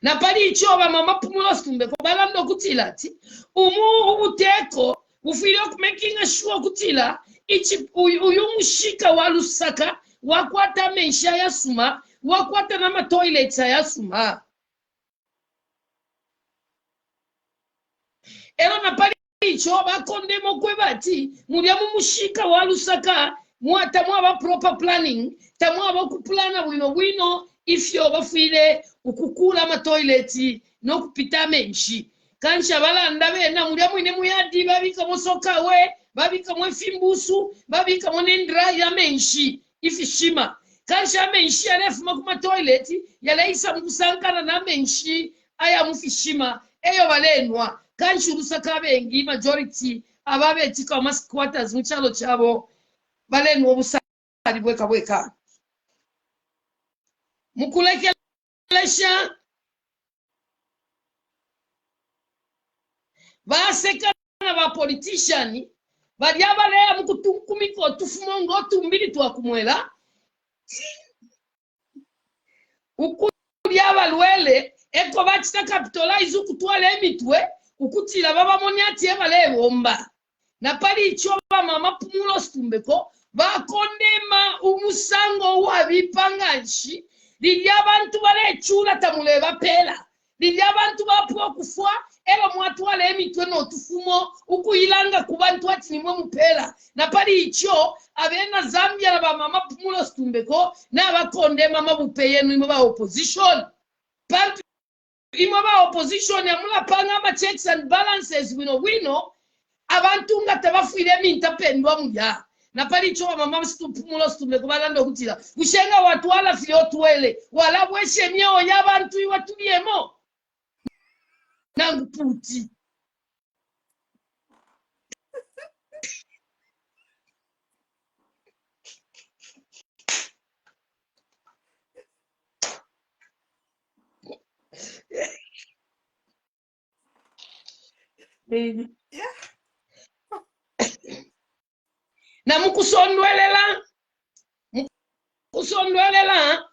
na pali icho bamama pumulo stumbeko balando kutila ti ubuteko ufile making sure kutila ichi uyu mushika wa Lusaka wakwata mensha ya suma wakwata na toilets ya suma ero na pali icho bakondemo kwebati mulya mu mushika wa Lusaka mwata mwa proper planning tamwa bakuplana bwino ifyo bafile ukukula ma toilets no kupita menshi kansha balanda bena mulya mwine muyadi babika musoka we babika mwe fimbusu babika mwe ndra ya menshi ifishima kansha menshi alefuma kuma toilet yalaisa mkusankana na menshi aya mufishima eyo balenwa kanshi Lusaka bengi majority ababeti kwa masquatters muchalo chabo balenwa obusali bweka mukulekelesha basekana ba politician bali abalea mukutumkumiko tufumongo tumbili twakumwela ukuli abalwele eko bachita capitalize ukutwala emitwe ukutila baba moniati ebale bomba na pali icho mama pumulo stumbeko bakondema umusango wabipanganshi lili abantu balechula tamuleba pela lili abantu bapuwa kufwa eba mwatwala emitwe notufumo ukuyilanga kubantu ati nimwe mupela na pali icho abena Zambia na bamama pumulo stumbeko na bakondema mabupeyenu imwe ba opposition pantu imwe ba opposition yamula panga ma checks and balances wino abantu nga tabafuire mintapendwa muya na pali icho bamama pumulo stumbeko balando kutila ushenga watu wala fio twele wala bweshe myo yabantu iwatuliemo nangu puti Yeah. na mukusondwelela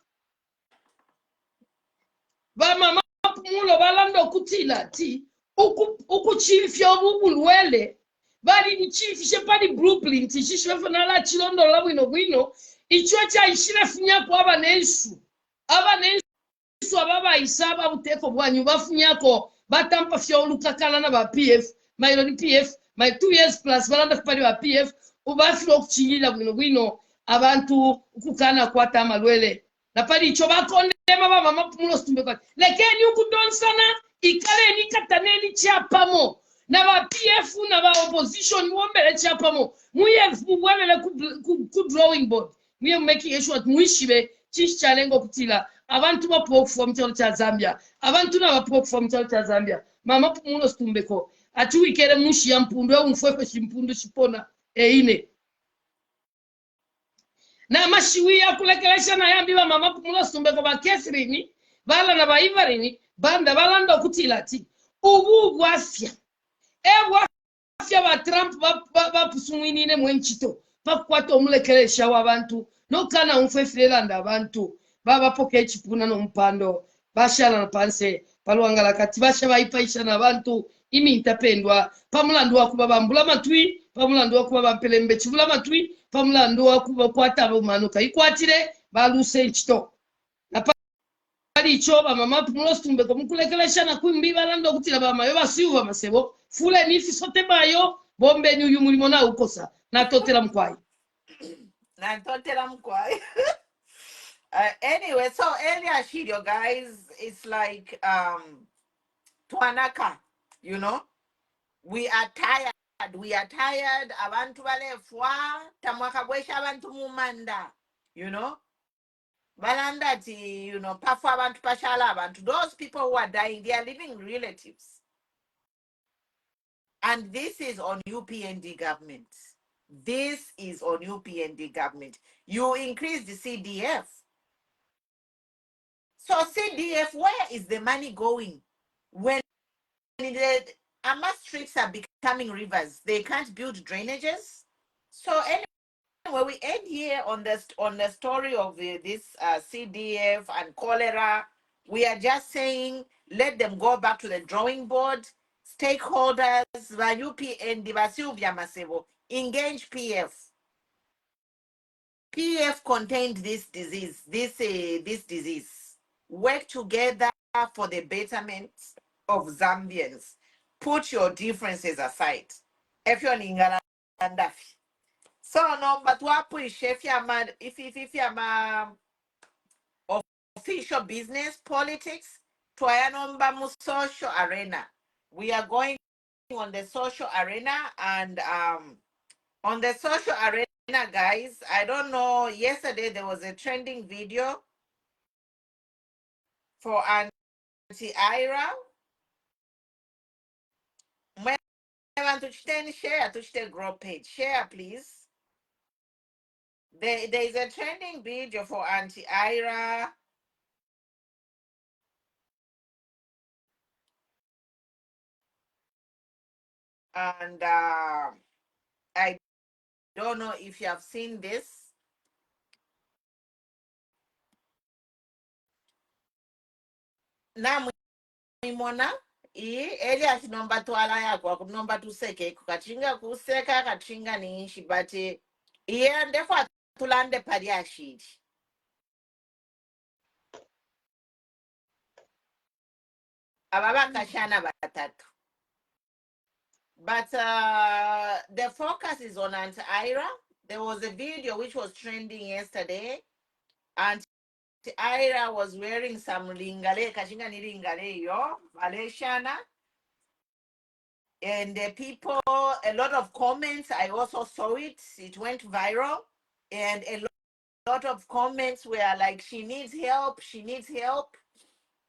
bamama pumulo balando kutila ti ukuchifya obubulwele bali nichifishe pali blueprint ishishwe na chilondo la bwino icho cha ishira funya kwa abanensu baba isaba buteko bwanyu bafunyako batampa fya olukakana na ba PF mailo ni PF my 2 years plus balanda kupali ba PF ubafiro okuchinyira bwino abantu ukukana kwata amalwele na pali icho bakondema baba mapumulo stumbe kwa lekeni ukudonsana ikale ni kataneni chapamo na ba PF na ba opposition wombele chapamo muye mubwelele ku drawing board muye making sure muishibe chishalengo kutila abantu bapofu mu cha Zambia abantu n'abapofu mu cha Zambia mama pumulo stumbeko atuwikere mushi ya mpundu au mfwefe shimpundu shipona eine na mashiwi ya kulekelesha na yambiwa mama pumulo stumbeko ba Catherine bala na ba Ivarini banda balanda okutilati ubu bwafya bwafya ba Trump bapusumwinine mwenchito bakwata omulekelesha w'abantu nokana umfefirelanda abantu baba poke echipuna no mpando bashana na panse paluangala kati basha baipaisha na bantu imi intapendwa pamulandu wa kuba bambula matwi pamulandu wa kuba bampelembe chibula matwi pamulandu wa kuba kwata bumanuka ikwatire baluse nchito na pali choba mama pumulostumbe ko mukulekelesha na kwimbi balando kutira bama yo basiuba masebo fule nifi sote bayo bombe nyu mulimo na ukosa na totela mkwai Anyway, so earlier video, guys, it's like Twanaka, you know, we are tired. Abantu balefwa tamwaka bwesha abantu mumanda, you know, balanda ti, you know, pafu abantu pashala abantu. Those people who are dying, they are living relatives, and this is on UPND government. This is on UPND government. You increase the CDF. So CDF, where is the money going? When the Ama streets are becoming rivers, they can't build drainages. So anyway, we end here on the story of this CDF and cholera. We are just saying, let them go back to the drawing board. Stakeholders, UPND, engage PF. PF contained this disease, this disease. Work together for the betterment of Zambians. Put your differences aside. If you're in Ngalandafi. So number two, if you're official business, politics, to social arena. We are going on the social arena, and on the social arena, guys, I don't know, yesterday there was a trending video for Auntie Ira. Share to group page. Share, please. There is a trending video for Auntie Ira. And I don't know if you have seen this. Na mwimona elia chinomba twala yakwa kunomba tuseke kukachinga kuseka kachinga niishi but iye ndefu atulande pali ashiri. Ababa kashana batatu. But the focus is on Auntie Ira. There was a video which was trending yesterday. Auntie Ira was wearing some lingale, kashinga ni lingale yo, Malaysiana. And the people, a lot of comments, I also saw it. It went viral. And a lot of comments were like, she needs help, she needs help.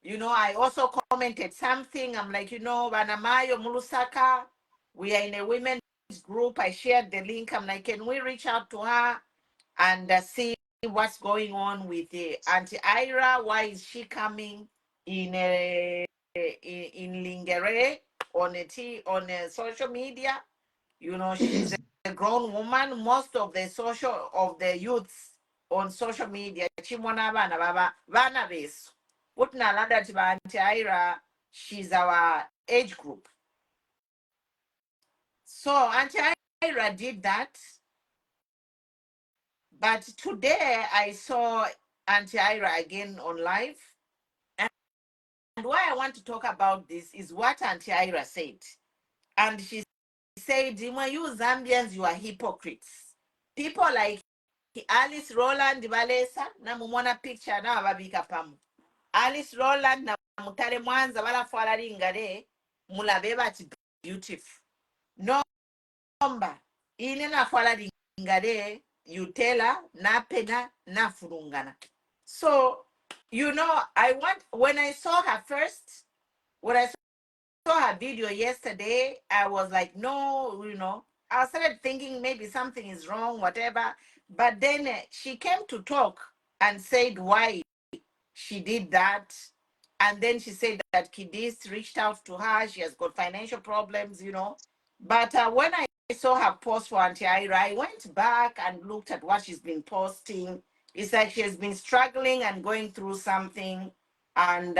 You know, I also commented something. I'm like, you know, Banamayo Mulusaka, we are in a women's group. I shared the link. I'm like, can we reach out to her and see what's going on with Auntie Ira? Why is she coming in lingerie on a social media? You know, she's a grown woman. Most of the youths on social media, chimwana bana baba bana besu. Auntie Ira, she's our age group. So Auntie Ira did that. But today I saw Auntie Ira again on live. why I want to talk about this is what Auntie Ira said. And she said, when you Zambians, you are hypocrites. People like Alice Roland Valesa, na mumona picture na wababika pamu. Alice Roland na mutale mwanza wala fuala ringare, mulabe bati beautiful. Nomba, ine na fuala ringare, yutela, na pena, na furungana. So, when I saw her first, when I saw her video yesterday, I was like, no, I started thinking maybe something is wrong, whatever. But then she came to talk and said why she did that. And then she said that Kidis reached out to her. She has got financial problems. But when I saw her post for Auntie Ira, I went back and looked at what she's been posting. It's like she has been struggling and going through something. And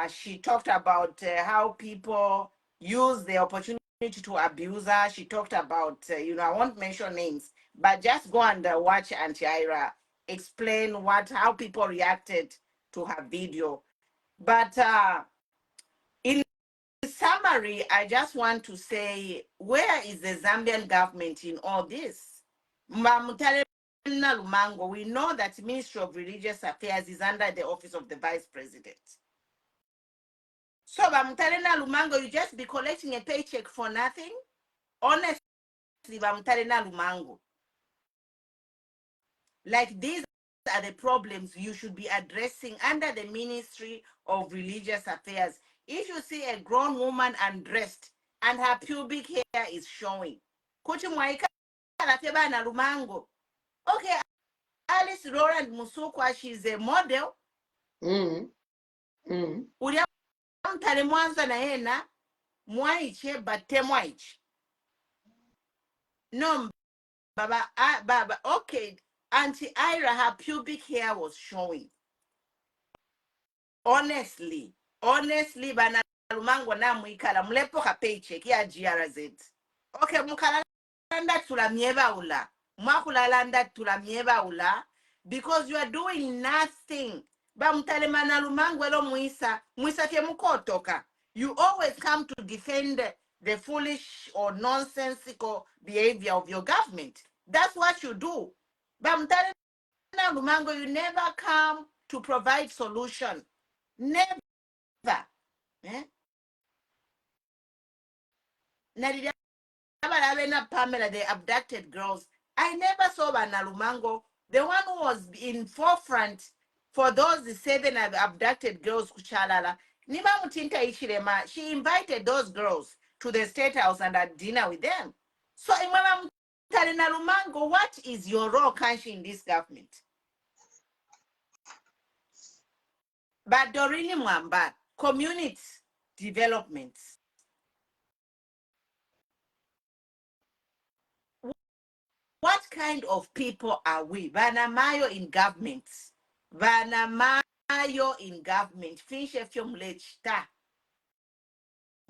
she talked about how people use the opportunity to abuse her. She talked about, I won't mention names, but just go and watch Auntie Ira explain how people reacted to her video. But in summary, I just want to say, where is the Zambian government in all this? Mbamutale Lumango, we know that the Ministry of Religious Affairs is under the office of the Vice President. So Mbamutale Lumango, you just be collecting a paycheck for nothing? Honestly, Mbamutale Lumango, like these are the problems you should be addressing under the Ministry of Religious Affairs. If you see a grown woman undressed and her pubic hair is showing, kuti mwaika na Lumango. Okay, Alice Roland Musukwa, she's a model. Ulia mtale mwanza na hena mwaiche bate mwaiche. No, baba, okay. Auntie Ira, her pubic hair was showing. Honestly, bana Lumango na mwikala mlepo ka paycheck ya GRZ. Okay, mukalanda tulamieba ula. Mwakulalanda tulamieba ula because you are doing nothing. Ba mtalemana Lumango elo muisa ke mukotoka. You always come to defend the foolish or nonsensical behavior of your government. That's what you do. Ba mtalemana Lumango, you never come to provide solution. Never. Eh? Pamela, the abducted girls. I never saw Lumango, the one who was in forefront for those 7 abducted girls. Kuchalala. Nima Mutinta Ichirema, she invited those girls to the State House and had dinner with them. So, Lumango, what is your role, Kanshi, in this government? But Dorini Mwamba, community development. What kind of people are we? Vanamayo in government. Vanamayo in government. Finche fium lechta.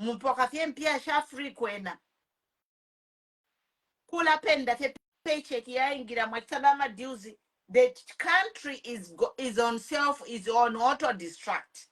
Mumpoka fiem pia sha free kwena. Kula penda te paycheck ya ingira matalama duzi. The country is on auto distract.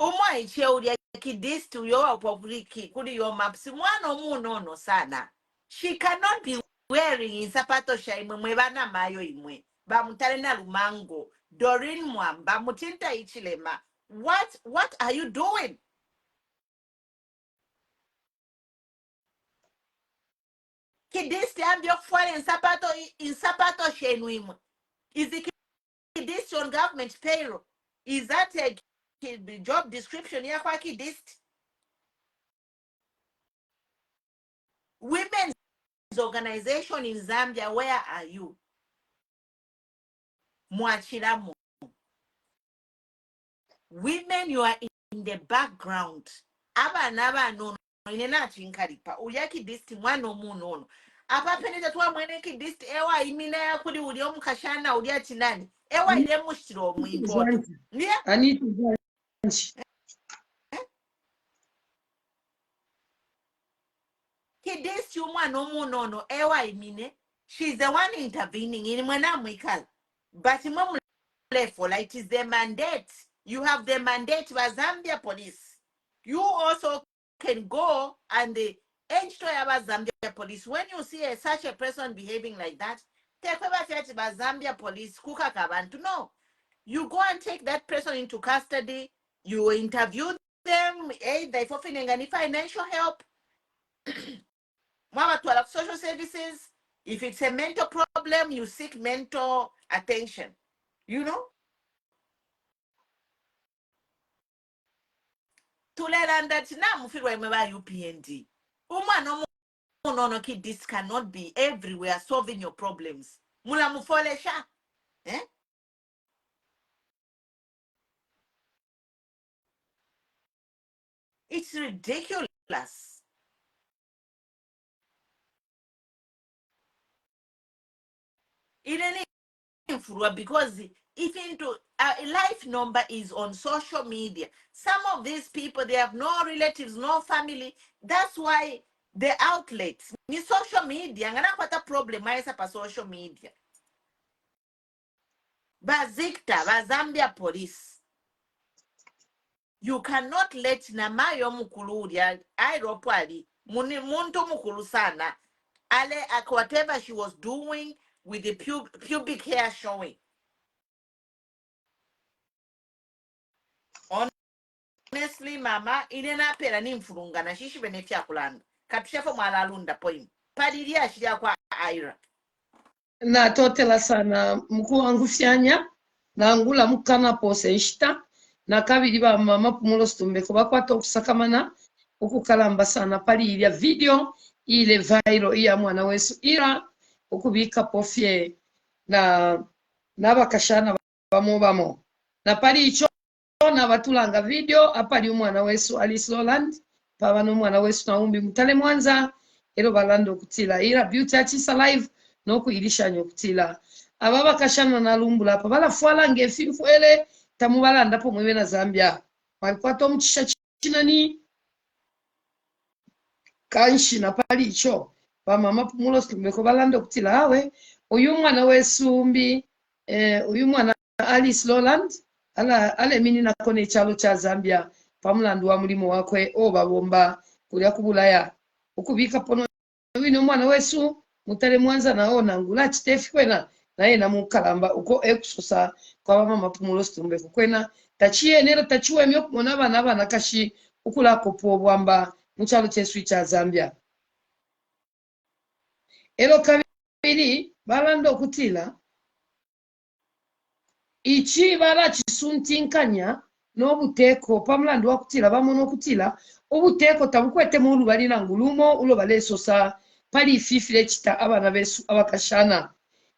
Umwa iche ulia kidis to your publiki kudi your maps. Mwano munono sana. She cannot be wearing in sapato shaimwe mwebana mayo imwe. Ba mutalena Lumango. Doreen Mwamba. Mutinta Ichilema. What are you doing? Kidis ambio fuere in sapato shaimwe. Is the kidis on government payroll? Is that a job description ya kwa kidis? Women's organization in Zambia, where are you? Mwachiramu. Women, you are in the background. Aba naba no inena chinkaripa. Uyaki disti mwano munono. Apa peneta tuwa mweneki disti ewa imina ya kuli uliomu kashana uliati nani. Ewa ile mushiro muimpoto. Nia? Anita Kidisi umwano munono ewa imine. She's the one intervening in mwena mwikala. But mwamu level. It is the mandate. You have the mandate by Zambia police. You also can go and the Zambia police. When you see such a person behaving like that, take over by Zambia police. No, you go and take that person into custody. You interview them. They offering any financial help. Mama, 12 social services. If it's a mental problem, you seek mental attention. You know? Cholera and that now feel remember UPND. No, kid, this cannot be everywhere solving your problems. Mula mufolesha. Eh? It's ridiculous. It ain't because even to life number is on social media. Some of these people, they have no relatives, no family. That's why the outlets ni social media nganapata problem aisa pa social media. Bazikta, Zambia police. You cannot let namayo mukuludia airopali muntu mukulu sana ale whatever she was doing with the pubic hair showing. Honestly, mama, inena pera ni mfurunga na shishi benefia kulanda. Katushefa mwalalunda poimu. Padiria shia kwa Ira. Na totela sana mkuu wangu fyanya na angula mukana pose ishita na kabiri ba mama pumulo stumbe kuba kwato kusakamana ukukalamba sana pali ya video ile viral iya mwana wesu Ira ukubika pofye na bakashana bamo na pali icho na batulanga video apali umwana wesu Alice Roland paba no mwana wesu na umbi mutale Mwanza ero balando kutila Ira beauty achisa live no kuilisha nyokutila ababa kashana na lumbula pa bala fwala ngefifu ele tamubala ndapo mwewe na Zambia walikuwa to mchisha chinani kanshi na pali icho ba mama pumulo stumbeko balando kutila awe uyu mwana wesumbi uyu mwana Alice Roland ale mini na kone chalo cha Zambia pamulandu wa mulimo wakwe oba bomba kulya kubulaya ukubika pono wino mwana wesu mutale Mwanza naona ngula chitefi kwena naye namukalamba uko ekusosa kwa mama pumulo stumbe kwena tachie nero tachiwe myo kumona bana kashi ukula kopo bwamba muchalo chesu cha Zambia ero kabiri balando kutila ichi bala chisuntinkanya n'obuteko pamulandu wa kutila bamono kutila obuteko tabukwete mulu bali na ngulumo ulo balesosa pali fifile chita abana besu abakashana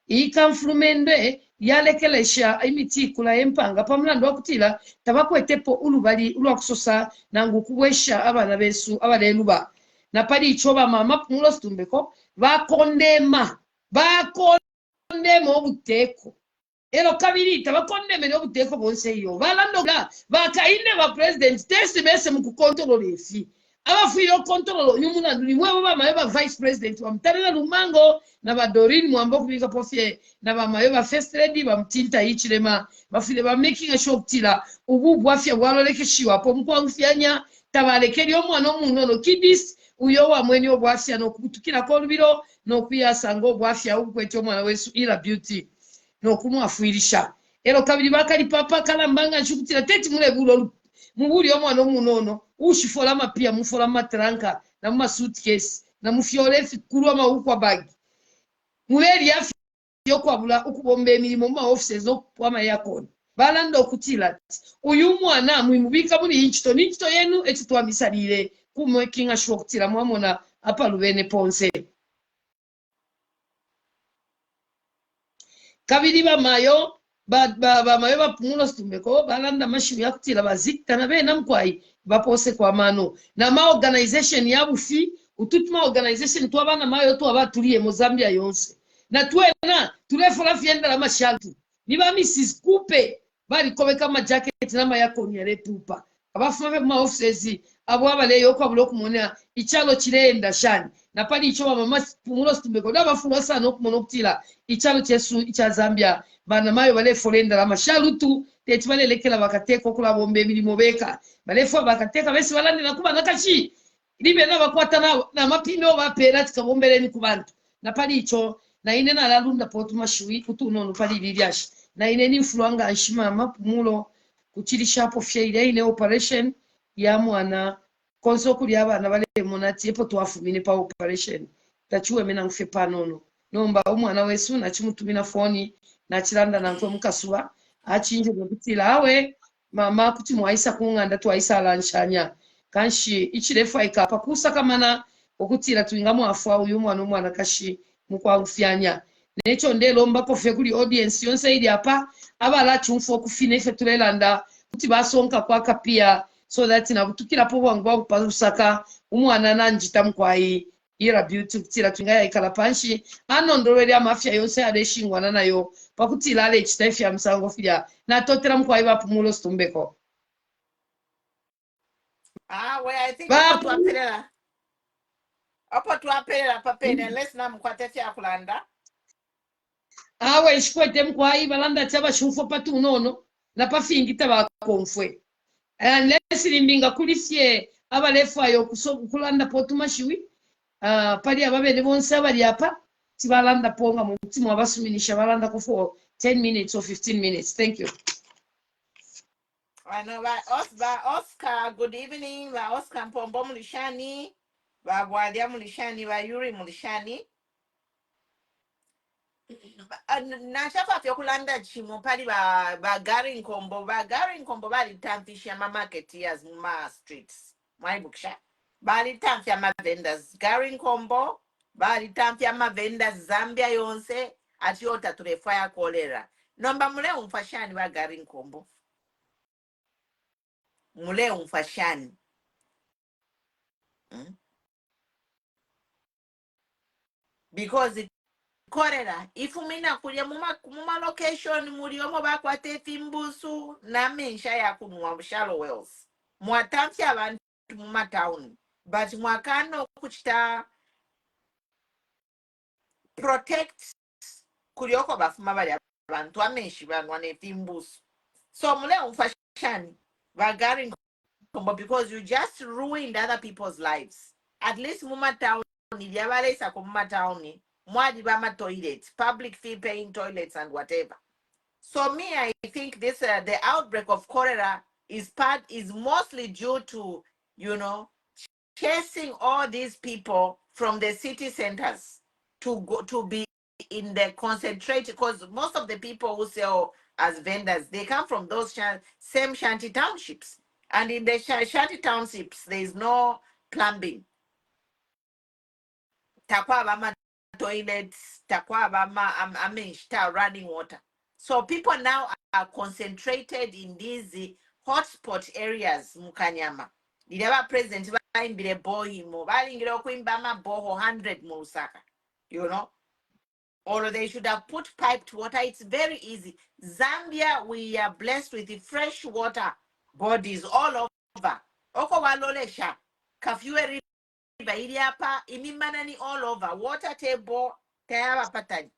ikamflumende yalekelesha imiti kula empanga pamulandu wa kutila tabakwetepo ulubali ulwakusosa nangu kubwesha abana besu abaleluba na pali ichoba mama pumulo stumbeko bakondema obuteko ero kabiri tabakondemera obuteko bonse yo balandoga bakaine ba president test bese mu kukontrol efi abafuiro control nyumulandu ni mwebo bamayo ba vice president wa mtarela Lumango na ba Doreen Mwambo kubika pofie na bamayo ba first lady ba mtinta ichilema bafile ba making a show tila ububu afya bwalolekeshiwa po mkwangu fyanya tabalekeri omwana omunono kidis uyo wa mweni obwafya no kutukira kolubiro no kuyasa ngo obwafya ukwete omwana wesu Ira beauty no kumwafuirisha ero kabiri bakali papa kalambanga nchukutira teti mule bulo mubuli omwana omunono ushifola mapia mufola matranka na muma suitcase na mufiole fikuru ma ukwa bag muleri afi yokwabula ukubomba emilimo mu offices okwama yakoni balando kutila uyu mwana mwimubika muri inchito yenu ekitwamisalire kumwekinga sure kutila mwamona apa lubene ponse kabiri bamayo bamayo bapumulo stumbeko balanda mashimu ya kutila bazikta na bena mkwai bapose kwa mano na ma organization ya bufi ututuma organization tu abana mayo tu abatuliye Mozambia yonse na twena tulefola fienda la mashaltu niba Mrs Coupe bali kobeka ma jacket na ma yakoni yale pupa abafuma ma offices abo abale yoko abulo kumonea ichalo chirenda shani napali icho mama pumulo stumbeko nabafulo sana okumono okutila ichalo chesu icha Zambia bana mayo bale folenda la mashalutu teti balelekela bakateka okulaba omba emirimu beka balefu bakateka besi balandira kuba nakachi libe nabakwata na mapino bapera tikabombeleni ku bantu napali icho na ine nalalunda potu mashui kutuno nupali liliashi na ine ni mfuluanga anshimama pumulo kuchilishapo fyeile ine operation ya mwana konso kuli abana bale monati epo twafumine pa operation tachiwe mena ngfe panono nomba omwana wesu nachimutumina foni nachilanda nankwe mukasuba achinje nokutila awe mama kuti mwaisa kunganda twaisa lanchanya kanshi ichirefa ikapa kusakamana okutira tuingamu afwa uyu mwana kashi mukwangufyanya necho ndelomba kofe kuli audience yonse ili apa abala chumfo kufine ife tulelanda kuti basonka kwaka pia so that nakutukira po wangu wangu pasaka umwana nanjita mkwai ira beauty kutira twingaya ikala panshi anondolweli amafya yonse adeshingwana nayo pakutila ale chitaifya msango fya na totera mkwai bapumulo stumbeko Well, I think opo tuapelela papene unless namkwate fya kulanda awe shikwete mkwai balanda chaba shufo patu unono na pafingita bakonfwe unless limbinga kulifye abalefu ayo kulanda potu mashiwi pali ababene bonse abali apa tibalanda ponga mu mutima abasuminisha balanda ko for 10 minutes or 15 minutes. Thank you. I know Oscar, good evening. Oscar Mpombo Mulishani, Gwadia Mulishani, Yuri Mulishani. Nachafa fyokulanda chimo pali Gary Nkombo bali tamfisha ma marketeers ma streets. My booksha. Bali tamfia ma vendors. Gary Nkombo bali tamfia ma vendors Zambia yonse atiota tulefaya cholera. Nomba mule umfashani wa Gary Nkombo. Mule umfashani. Because cholera ifumina kulya muma location muliomo bakwate fimbusu na mensha ya kunwa shallow wells mwatamfya abantu muma town but mwakano kuchita protect kulioko bafuma bali abantu amenshi banwa ne fimbusu so mule umfashani bagari nkombo because you just ruined other people's lives at least muma town ilyabalesa ko muma town mwadi bama toilets, public fee paying toilets and whatever. So me, I think this the outbreak of cholera is mostly due to, chasing all these people from the city centers to go to be in the concentrated, because most of the people who sell as vendors, they come from those same shanty townships. And in the shanty townships, there is no plumbing. Toilets, running water. So people now are concentrated in these hotspot areas mukanyama. Never present in the boy mo balingiro kuimba ma boho 100 mu Lusaka. Or they should have put piped water. It's very easy. Zambia, we are blessed with the fresh water bodies all over. Oko walolesha kafue Bairiapa, imimanani all over, water table, tayaba patani.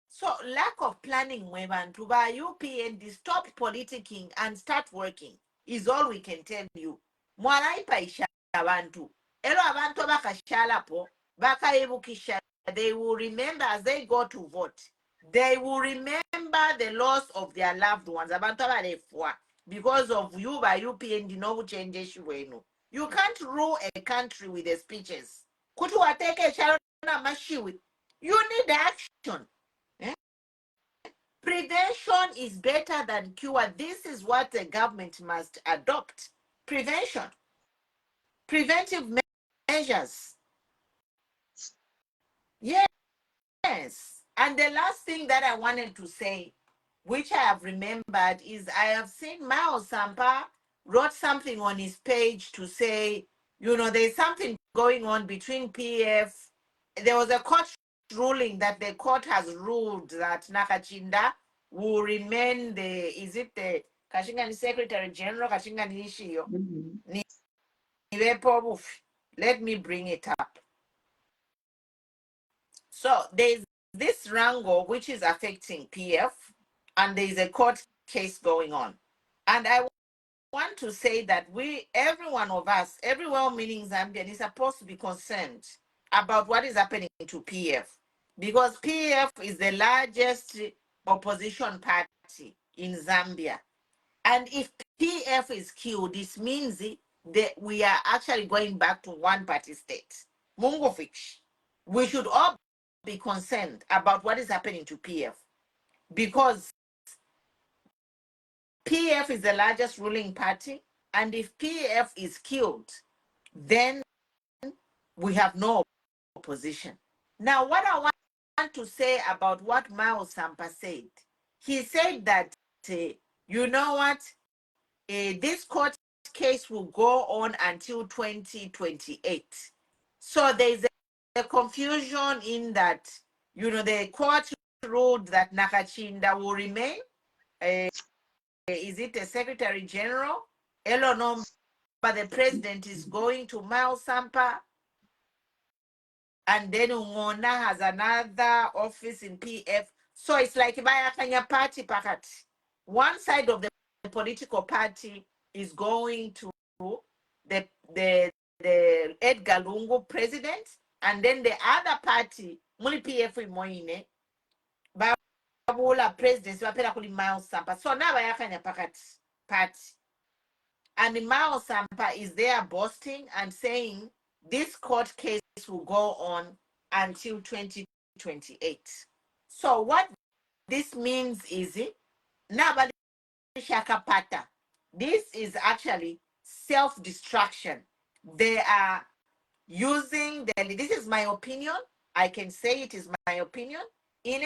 So lack of planning weban to buy UPND, stop politicking and start working is all we can tell you. Mwanaipa isha abantu. Elo abantu bakashala po, bakaebukisha. They will remember as they go to vote. They will remember the loss of their loved ones. Abantu abalefwa. Because of you by UPND no changes you. You can't rule a country with the speeches. Kutu wateke sharona mashiwi. You need action. Prevention is better than cure. This is what the government must adopt. Prevention. Preventive measures. Yes. And the last thing that I wanted to say, which I have remembered, is I have seen Mao Sampa wrote something on his page to say, there's something going on between PF. There was a court ruling that the court has ruled that Nakachinda will remain the Kashingani Secretary General, Kashingani Ishio. Let me bring it up. So there's this wrangle which is affecting PF, and there's a court case going on. And I want to say that every one of us, every well-meaning Zambian is supposed to be concerned about what is happening to PF, because PF is the largest opposition party in Zambia. And if PF is killed, this means that we are actually going back to one-party state. Mungovich, we should all be concerned about what is happening to PF, because PF is the largest ruling party, and if PF is killed, then we have no opposition. Now, what I want to say about what Mao Sampa said, he said that, you know what, this court case will go on until 2028. So there's a confusion in that, the court ruled that Nakachinda will remain. Is it a secretary general? Elonom, but the president is going to Mao Sampa. And then Ungona has another office in PF. So it's like Bayakanya party pakat. One side of the political party is going to the Edgar Lungu president, and then the other party, Muli PF Moine, Babula president, Wapela Kuli Mao Sampa. So now Bayakanya pakat party. And Mao Sampa is there boasting and saying this court case will go on until 2028. So what this means is Nabali Shakapata. This is actually self-destruction. They are using this is my opinion. I can say it is my opinion. They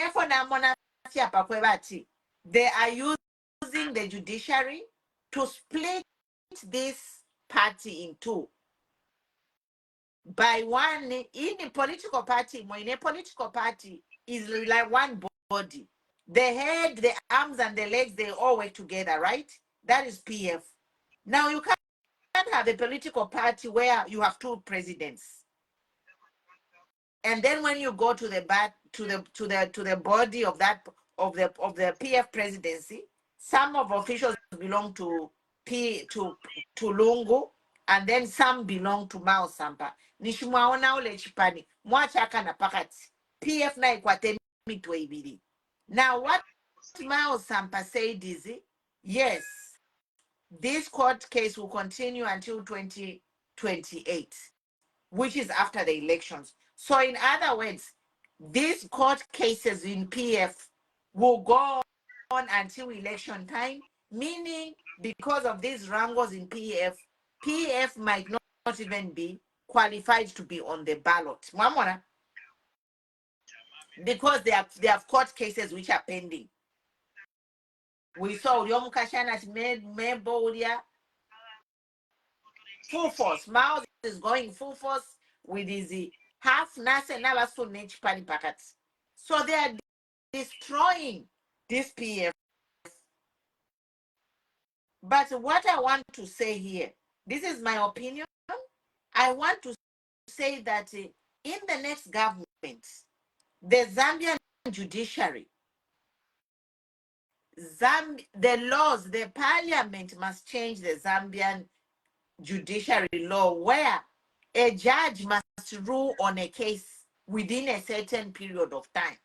are using the judiciary to split this party in two. By one, in a political party, when a political party is like one body, the head, the arms, and the legs, they all work together, right? That is PF. Now you can't have a political party where you have two presidents. And then when you go to the body of the PF presidency, some of officials belong to Lungu, and then some belong to Mao Sampa. Nishimwaona ule chipani mwachaka na pakati PF na ikwate mitwe ibili. Now what Mao Sampa said is, yes, this court case will continue until 2028, which is after the elections. So in other words, these court cases in PF will go on until election time, meaning because of these wrangles in PF might not even be qualified to be on the ballot. Mamona, because they have court cases which are pending. We saw Yom Kashana's Mebolia full force. Mao is going full force with his half Nasa Navasu Nech Pani packets. So they are destroying this PF. But what I want to say here, this is my opinion. I want to say that in the next government, the Zambian judiciary, the laws, the parliament must change the Zambian judiciary law where a judge must rule on a case within a certain period of time.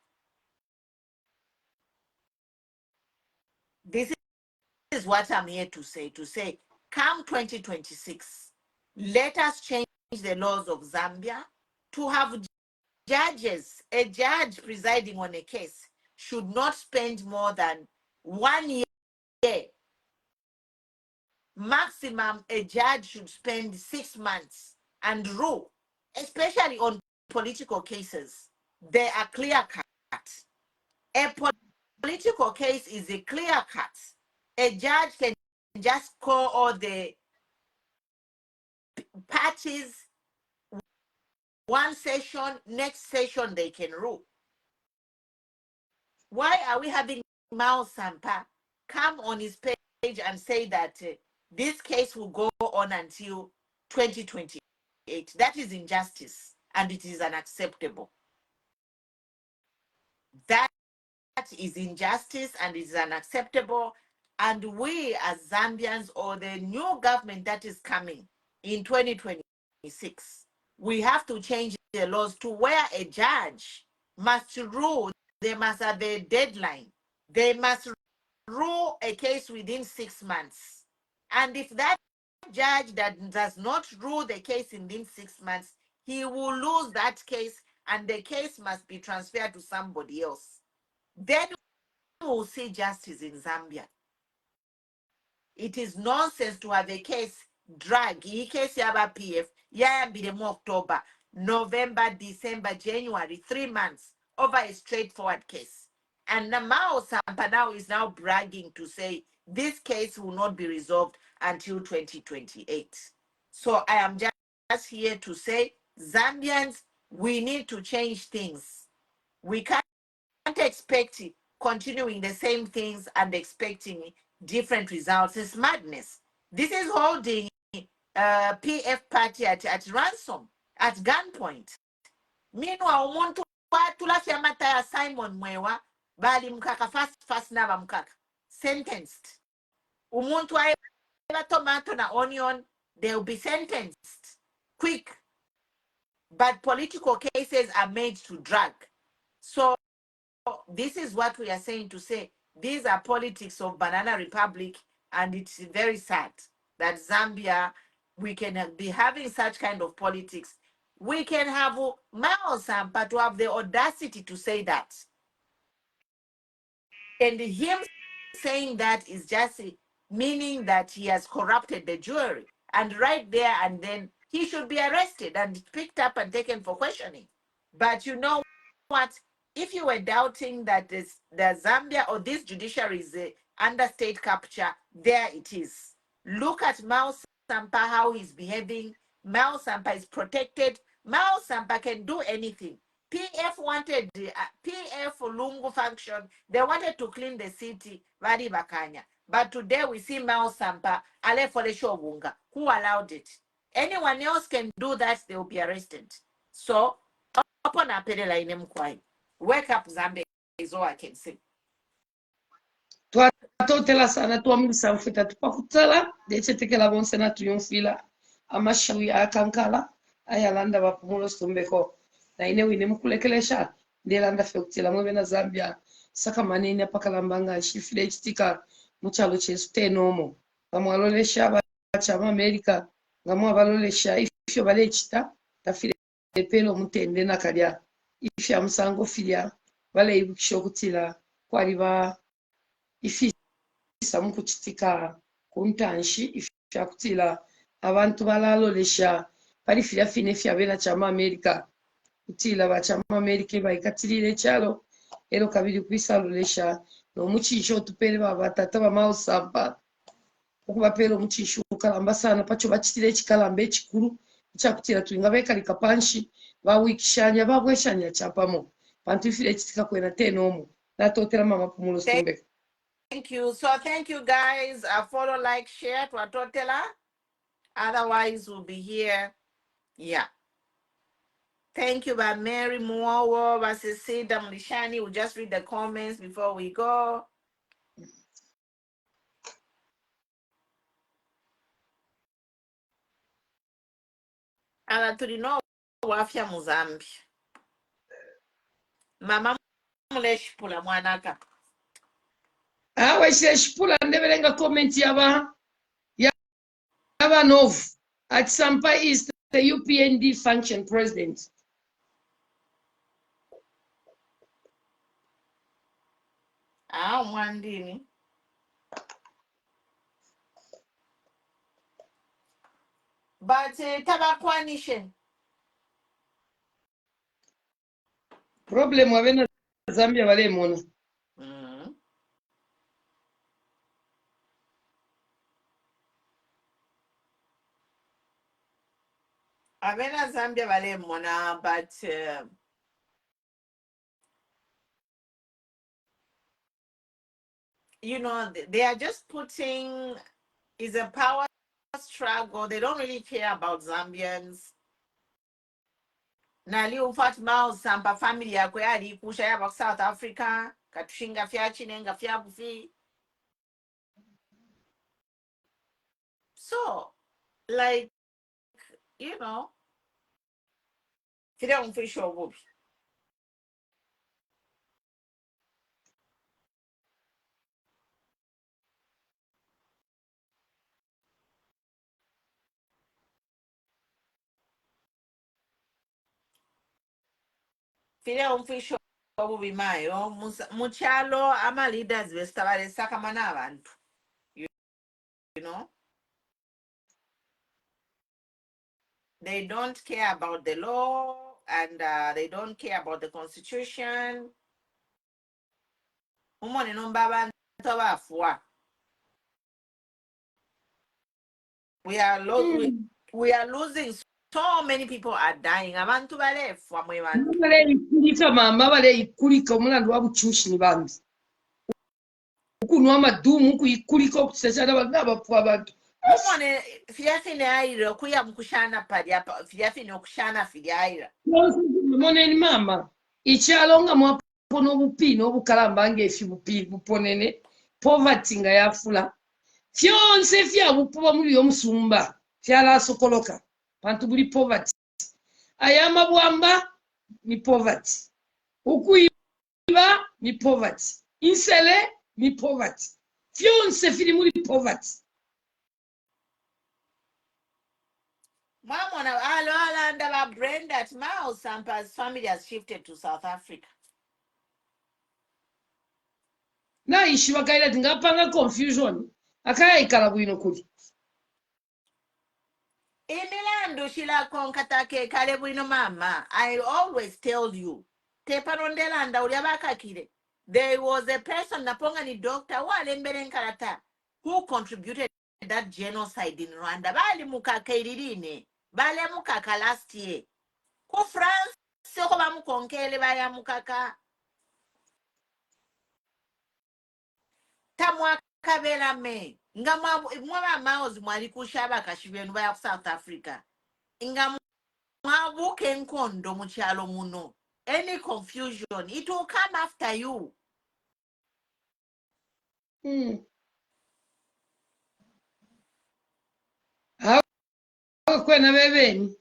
This is what I'm here to say, come 2026, let us change the laws of Zambia to have judges. A judge presiding on a case should not spend more than 1 year. Maximum, a judge should spend 6 months and rule, especially on political cases. They are clear cut. A political case is a clear cut. A judge can just call all the parties one session, next session they can rule. Why are we having Mao Sampa come on his page and say that this case will go on until 2028. That is injustice, and it is unacceptable. That is injustice and it is unacceptable. And we as Zambians, or the new government that is coming in 2026, we have to change the laws to where a judge must rule. They must have a deadline. They must rule a case within 6 months. And if that judge that does not rule the case within 6 months, he will lose that case and the case must be transferred to somebody else. Then we will see justice in Zambia. It is nonsense to have a case drag. Iyi case yaba PF yayambiremu October, November, December, January, 3 months over a straightforward case. And Mao Sampa now is now bragging to say this case will not be resolved until 2028. So I am just here to say, Zambians, we need to change things. We can't expect continuing the same things and expecting different results. It's madness. This is holding PF party at ransom, at gunpoint. Meanwhile, umuntu watulafya amata ya Simon Mwewa bali mkaka fast naba mkaka sentenced. Umuntu wa tomato na onion, they'll be sentenced quick. But political cases are made to drag. So this is what we are saying to say. These are politics of Banana Republic, and it's very sad that Zambia, we can be having such kind of politics. We can have Mao Sampa to have the audacity to say that. And him saying that is just meaning that he has corrupted the jury. And right there and then, he should be arrested and picked up and taken for questioning. But you know what? If you were doubting that the Zambia or this judiciary is under state capture, there it is. Look at Mao Sampa, how he's behaving. Mao Sampa is protected. Mao Sampa can do anything. PF wanted PF Lungu function. They wanted to clean the city, Vadi Bakanya. But today we see Mao Sampa, Ale Folesho Wunga. Who allowed it? Anyone else can do that, they will be arrested. So, upon a pedela in Mkwai. Wake up, Zambia, is all I can say. Twatotela sana twamulisa mfeta tupakutala dechetekela bonse na tuyumfila amashawi akankala ayalanda bapumulo stumbeko na ine wine mukulekelesha ndelanda fe kutela mwebe na Zambia saka manene pakalambanga shifile chitika muchalo chesu tenomo bamwalolesha bachama America ngamwa abalolesha ifyo balechita tafile pelo mutende nakalya ifya musango filya bale ibukisho kutila kwaliba ifisa mukuchitika kuntanshi ifya kutila abantu balalolesha pali filya fine fya bena chama America kutila bachama America baikatilile chalo ero kabiri kwisalolesha no muchisho tupele babatata ba Mao Sampa okubapela omuchisho kalamba sana pacho bachitile chikalambe chikuru chakutila tulinga bekalika panshi bawikishanya babweshanya chapamo pantu ifile chitika kwena tenomo natotela mama pumulo stumbe. Thank you. So thank you guys. Follow, like, share to Atotela. Otherwise, we'll be here. Yeah. Thank you, by Mary Muowo, Vasisida Mlishani. We'll just read the comments before we go. Ala tulino wafya Muzambi. Mama muleshipula mwanaka. Weshile shipula ndebelenga comment yaba Novu at Sampa is the UPND function president. Mwandini. But tabakwanishe. Problem wabena Zambia wale mona. Abena Zambia vale mona, but you know, they are just putting is a power struggle. They don't really care about Zambians. Nali Fatima Sampa family yako yali kusha yaba South Africa katushinga fya chinenga fya bufi. So like you know fira umfisho bubi. Fira umfisho bubi mayo muchalo ama leaders bestabale saka abantu. You know they don't care about the law and they don't care about the constitution. Umone nomba abantu abafwa. We are losing. So many people are dying. Abantu balefwa mwe bantu. Baleyikulika mama baleyikulika omulandu wa bukyushi ni bambi okunywa amadumu okuyikulika okusakyala bantu abapfu abantu Umone fiyafine Ira kuya mkushana pali apa fiyafine okushana Ira. moneni mama ikyalo nga mwapo n'obupi n'obukalamba ng'efi bupi buponene poverty nga yafula fyonse fyabupuba muli omusumba fyalasokoloka bantu buli poverty ayama bwamba ni poverty okuyiba ni poverty insele ni poverty fyonse firi muri poverty. Mama alanda ba Brenda Mao Sampa's family has shifted to South Africa. Naishi wakaira tingapanga confusion akayaikala bwino kuli Imilandu shila konkatake kale bwino mama. I always tell you. Teparondelanda uliabakakire. There was a person naponga ni doctor wale mbele nkarata who contributed that genocide in Rwanda. Bali mukaka iririne. Bale mukaka last year. Ku France soko ba mukonkele baya mukaka. Tamwa kabela me. Nga mwa maozi mwali kushaba kashibenu baya South Africa. Nga mwabuke nkondo muchalo muno. Any confusion, it will come after you. kwena bebeni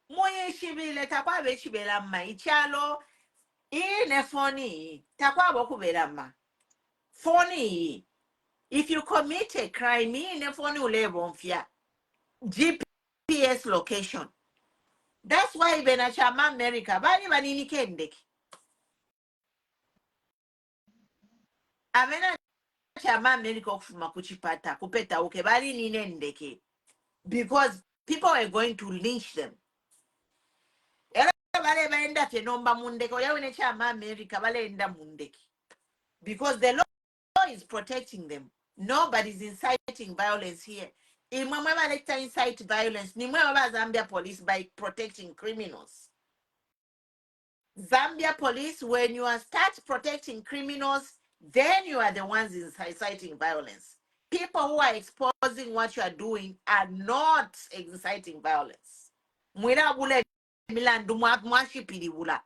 Moye shibile takwa be shibela ma ichalo ine phone takwa boku bela ma phone if you commit a crime ine phone ulebo mfia GPS location. That's why even a chama America bali banini kendeki amena chama America okufuma kuchipata kupeta uke bali nine ndeke because people are going to lynch them. Because the law is protecting them. Nobody's inciting violence here. Incite violence. Zambia police by protecting criminals. Zambia police, when you start protecting criminals, then you are the ones inciting violence. People who are exposing what you are doing are not inciting violence. Milandu mwashipiribula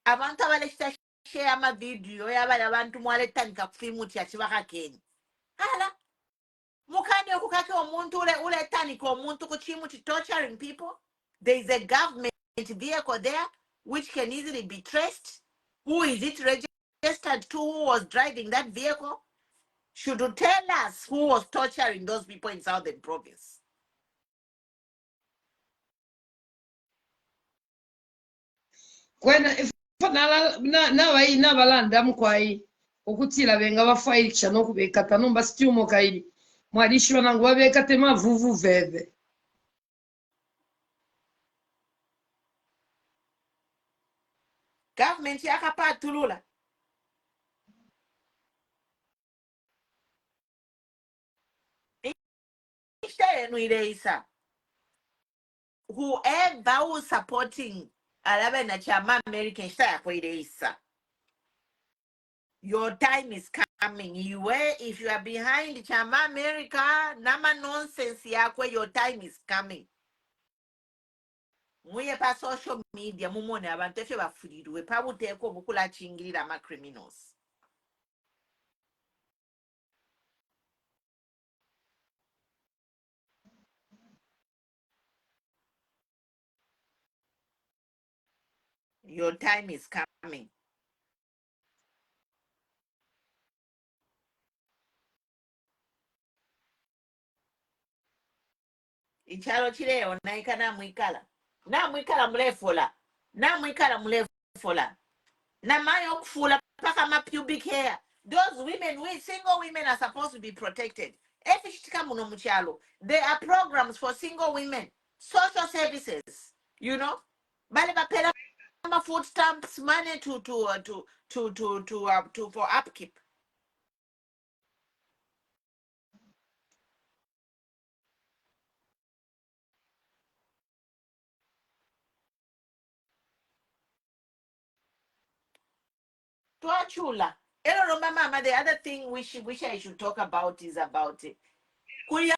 abantu abaleta share ama video yabali abantu mwaletandika kufimuti chibaka Kenya hala mukani okukake omuntu uletandika omuntu kuchimuti torturing people. There is a government vehicle there which can easily be traced. Who is it registered to? Who was driving that vehicle? Should you tell us who was torturing those people in Southern Province? kwena nabayi nabalanda mukwayi okutira benga bafailisha nokubekata nomba stiumo kaili mwadishwa nangu babekate mavuvu veve Government yakapatulula whoever who's supporting Alaba na chama American shaya kwa ile isa. Your time is coming. If you are behind Chama America, nama nonsense yakwe, your time is coming. Muye pa social media, mumone abantu efe bafuliruwe, pa buteko bukula chingirira ama criminals. Your time is coming. Ichalo chileo naika na mwikala mlefola na mayo kufula paka ma pubic hair. Those women, single women are supposed to be protected. There are programs for single women, social services, you know. Bale bapela food stamps money to for upkeep. Tuachula. Mama, the other thing wish I should talk about is about it. Audio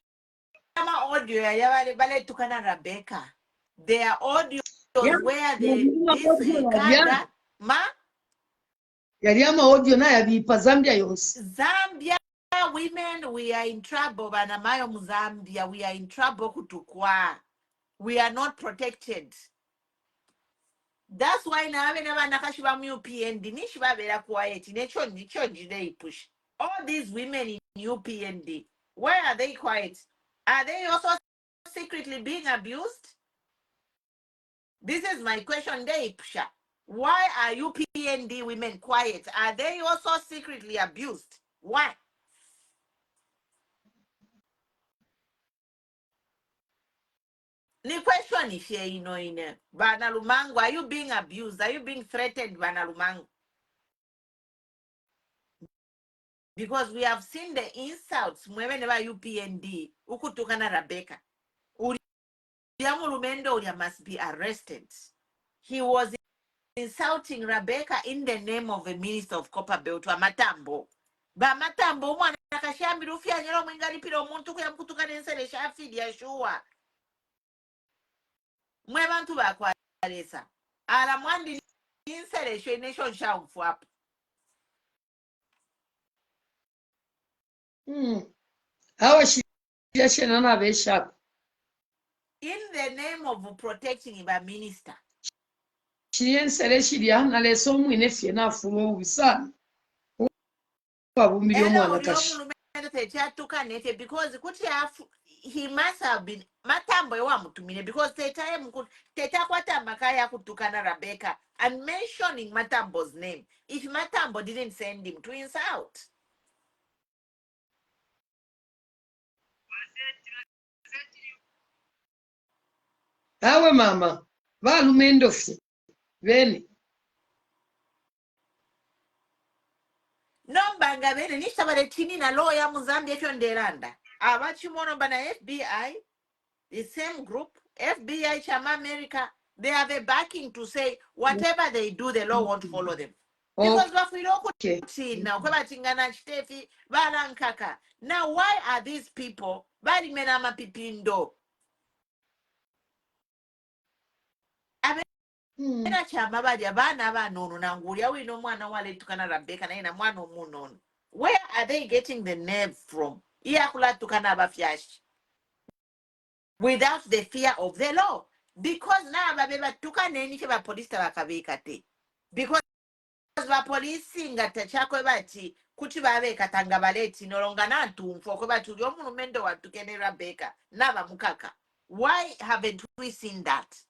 bale tukana Rebecca. There are audios where this Kanda ma yali audio na yabipa Zambia yonse. Zambia women, we are in trouble. Banamayo Zambia, we are in trouble kutukwa. We are not protected. That's why na nakashiba mu UPND nishiba bela quiet. Necho they push. All these women in UPND, why are they quiet? Are they also secretly being abused? This is my question, Pusha. Why are UPND women quiet? Are they also secretly abused? Why? The question is here, in Banalumango, are you being abused? Are you being threatened, Banalumango? Because we have seen the insults whenever UPND, ukutukana Rebecca. Lumendo must be arrested. He was insulting Rebecca in the name of a minister of Copperbelt, Matambo. Matambo, one Nakashambi Rufia, Mingalipiro Montuka Kutukan and Shafi, Yashua. Mwebantu bakwalesa ala mwandi inselation nation shamfu up. Hawa shirya na besha. In the name of protecting the minister. Shirya nsele shirya na leso mwine fye na fumo ubisana. Wabumili omwana kashi. Because he must have been Matambo wa mutumine because teta kwata makaya kutukana Rebecca and mentioning Matambo's name. If Matambo didn't send him to insult. Hawe mama, valumendo fye. Veni. Nombanga bene nishabare tini na law ya Mozambique efyo nderanda. Abachimono bana FBI, the same group, FBI Chama America, they have a backing to say whatever they do, the law won't follow them. Because now why are these people bali menama pipindo? Ena chama badia bana banono na nguria wino mwana wale tukana Rebecca na ina mwana omunono. Where are they getting the nerve from? Iyakula tukana bafyashi. Without the fear of the law. Because now babeba tukane ni cheba police tabakabeka te. Because ba police ngata chakwe bati kuti babeka tanga baleti nolonga na ntumfo kwe bati ulio munumendo watukene Rebecca naba mukaka. Why haven't we seen that?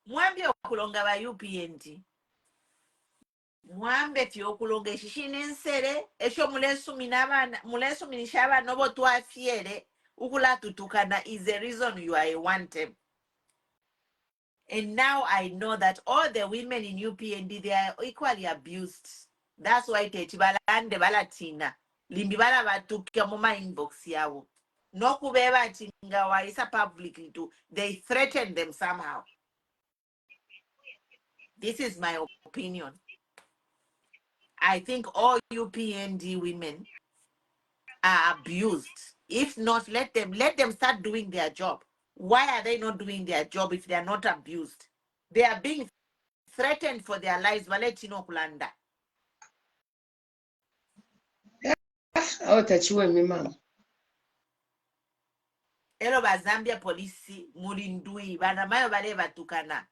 Mwambie okulonga ba UPND. Mwambe ti okulonga eshishine ensere esho mulesu minishaba nobo twafiere ukula tutukana is the reason you are a one-term. And now I know that all the women in UPND, they are equally abused. That's why Teti Balande Balatina. limbi bala batukia mu inbox yawo nokubeba ati nga waisa publicly to they threaten them somehow. This is my opinion. I think all UPND women are abused. If not, let them start doing their job. Why are they not doing their job if they are not abused? They are being threatened for their lives. Valetino kulanda. Awo tachiweme mama. Elo ba Zambia police mulindui bana mayo bale batukana.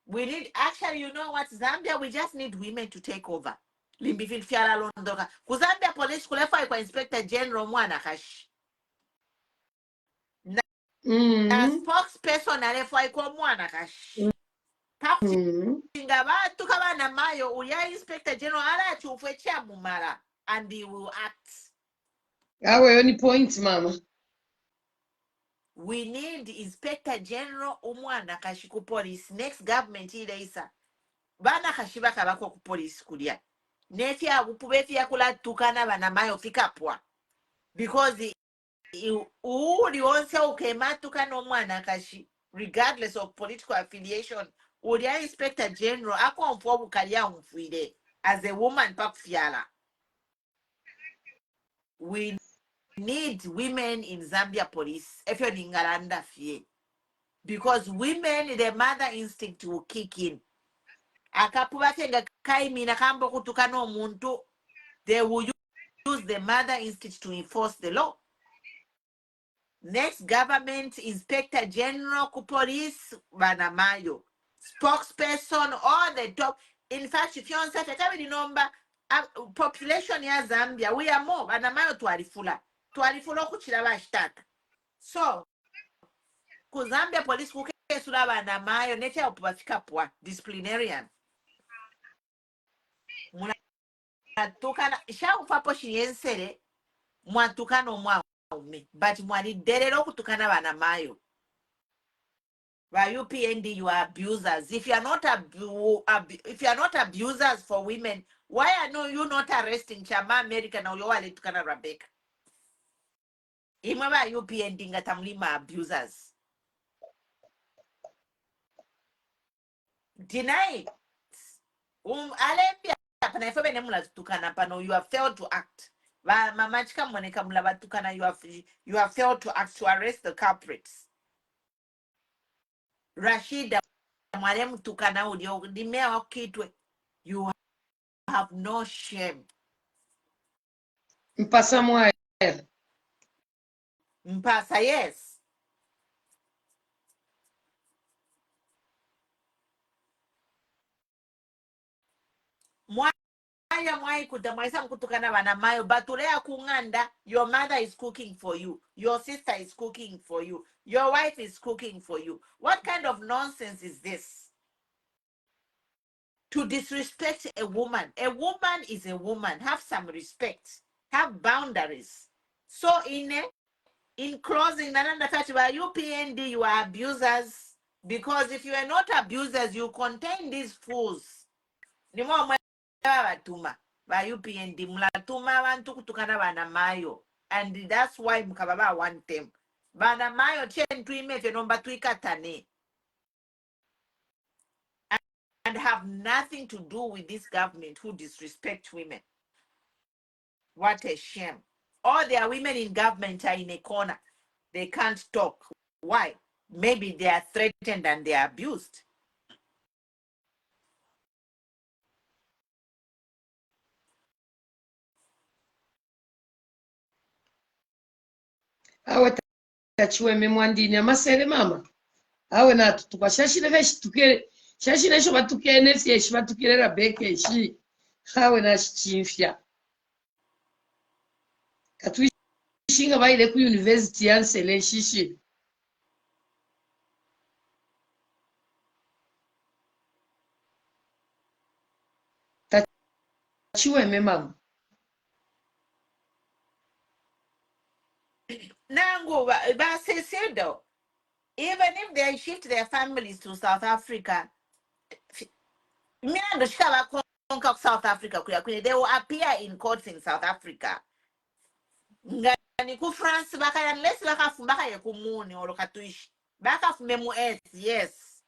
We need, actually, you know what, Zambia, we just need women to take over. Limbivil fiala londoka. Kuzambia police kulefa kwa inspector general mwana kashi. Na spokesperson alefa kwa mwana kashi. Pakutinga batu kabana mayo uya inspector general ala chufwe cha mumara and he will act. Awe yoni point mama. We need inspector general umwana kashi ku police. Next government ile isa. Bana kashiba kabako ku police kulia. Neti ya upubeti ya kula tukana bana mayo fika pwa. Because uli onse ukema tukana omwana kashi, regardless of political affiliation, uli ya inspector general, ako mfuwa kalia mfuide, as a woman pakufiala. We need women in Zambia police, if you're in Ngalanda fie. Because women, the mother instinct will kick in. Akapubake nga kaimi na kambo kutukano muntu, they will use the mother instinct to enforce the law. Next government, inspector general ku police banamayo, spokesperson, all the top. In fact, if you want to tell me the number, population ya Zambia, we are more banamayo tuarifula kuchila bashtata. So ku Zambia police kukesula banamayo necha upafika pwa disciplinarian. Muna tukana sha ufapo shiyensere mwatukano mwa but mwani derero kutukana bana mayo. By UPND, you are abusers. If you are not abusers for women, why are you not arresting Chama America na uyowale tukana Rebecca? Imaba UPND ngatamlima abusers. Deny. Alembia pana ifebe nemula tukana pano you have failed to act. Ba mamachika mwaneka mula tukana you have failed to act to arrest the culprits. Rashida Mariam tukana udio dimea wakitwe. You have no shame. Mpasa mwaya. Mpasa, yes. Mwai kutamaisa kutukana wanamayo batulea kunganda. Your mother is cooking for you. Your sister is cooking for you. Your wife is cooking for you. What kind of nonsense is this? To disrespect a woman. A woman is a woman. Have some respect. Have boundaries. So in closing, by UPND, you are abusers. Because if you are not abusers, you contain these fools. By UPND, mulatuma bantu kutukana bana mayo. And that's why mukababa want them. Bana mayo chentu imefe nomba tuikatane. And have nothing to do with this government who disrespect women. What a shame. All their women in government are in a corner. They can't talk. Why? Maybe they are threatened and they are abused. Awe tachiweme mwandini amasere mama. Awe na tutuka shashine veshi tukere. Shashine sho batukere nesi yeshi batukere Rebecca yeshi. Awe na chimfya. Katuishinga baile ku university yansele shishi. Tachiweme mama. Nango, even if they shift their families to South Africa, South Africa, they will appear in courts in South Africa. Ngani ku France baka unless baka ye kumuni or katuishi. Baka fumemu yes.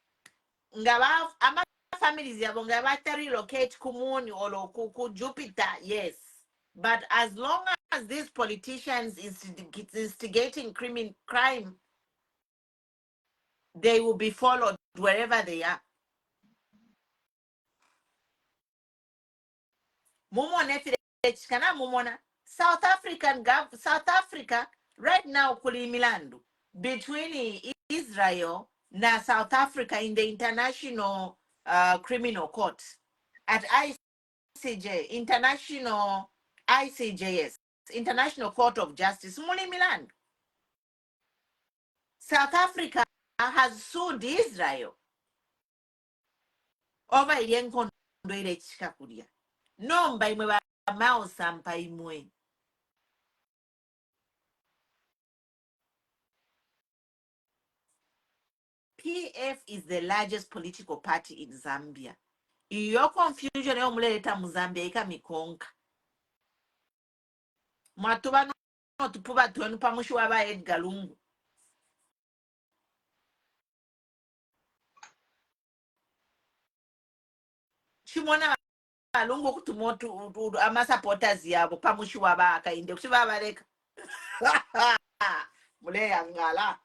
Ngaba ama families yabo ngaba relocate kumuni or ku Jupiter, yes. But as long as these politicians instigating crime, they will be followed wherever they are. South Africa right now kuli milandu between Israel na South Africa in the International Criminal Court at ICJ, International ICJS, International Court of Justice. Muli milandu. South Africa has sued Israel over yenkondo ile chikakulia. Nomba imwe ba mao sampa imwe. PF is the largest political party in Zambia. Iyo confusion yo muleta mu Zambia ika mikonka. Mwatuba no tupuba tuenu pamushi waba Edgar Lungu. Chimona Lungu kutumotu ama supporters yabo pamushi waba akainde kuchiba baleka. Mule yangala.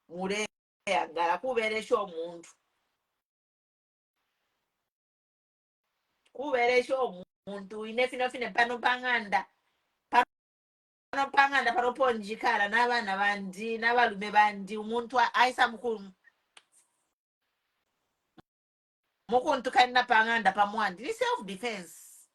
Mule yangala kuberesha omuntu. Kuberesha omuntu inefine pano panganda. Panganda panoponjikala n'abaana bandi n'abalume bandi umuntu aisa mukuntukanina panganda pamwandi ni self-defense.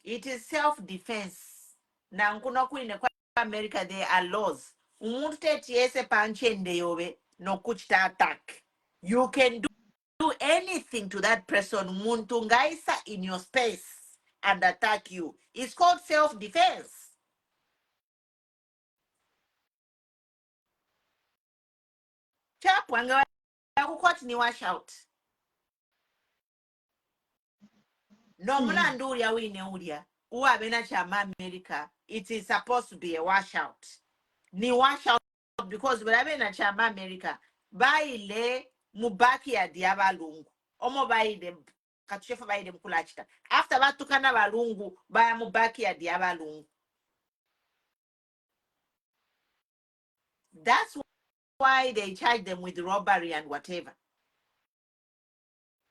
It is self-defense. Na nkuno kuine kwa America there are laws. Umuntu tetiese panchende yobe no kuchita attack. You can do anything to that person. Umuntu ngaisa in your space and attack you. It's called self-defense. Chap wanga kukoti ni wash out. No mulandu ulia wine ulia. Uwa bena chama America. It is supposed to be a washout. Ni washout because bena chama America. Baile mubaki ya diabalungu. Omo baile katuchefa baile mkulachita. After batukana balungu baya mubaki ya diabalungu. That's why they charge them with robbery and whatever.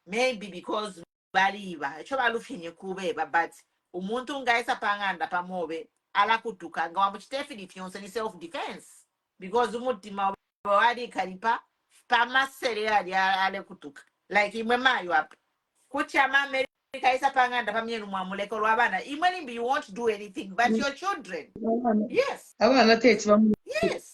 Maybe because baliba choba lufinye kubeba, but umuntu ngaisa panganda pamobe ala kutuka nga wamuchitefini fyonse ni self defense because umutima wali kalipa pamasere ale kutuka like imwe mayo apa kucha mama kaisa panganda pamyenu mwamuleko lwabana imwe limbi you won't do anything but your children. Yes, abana tete bamu yes.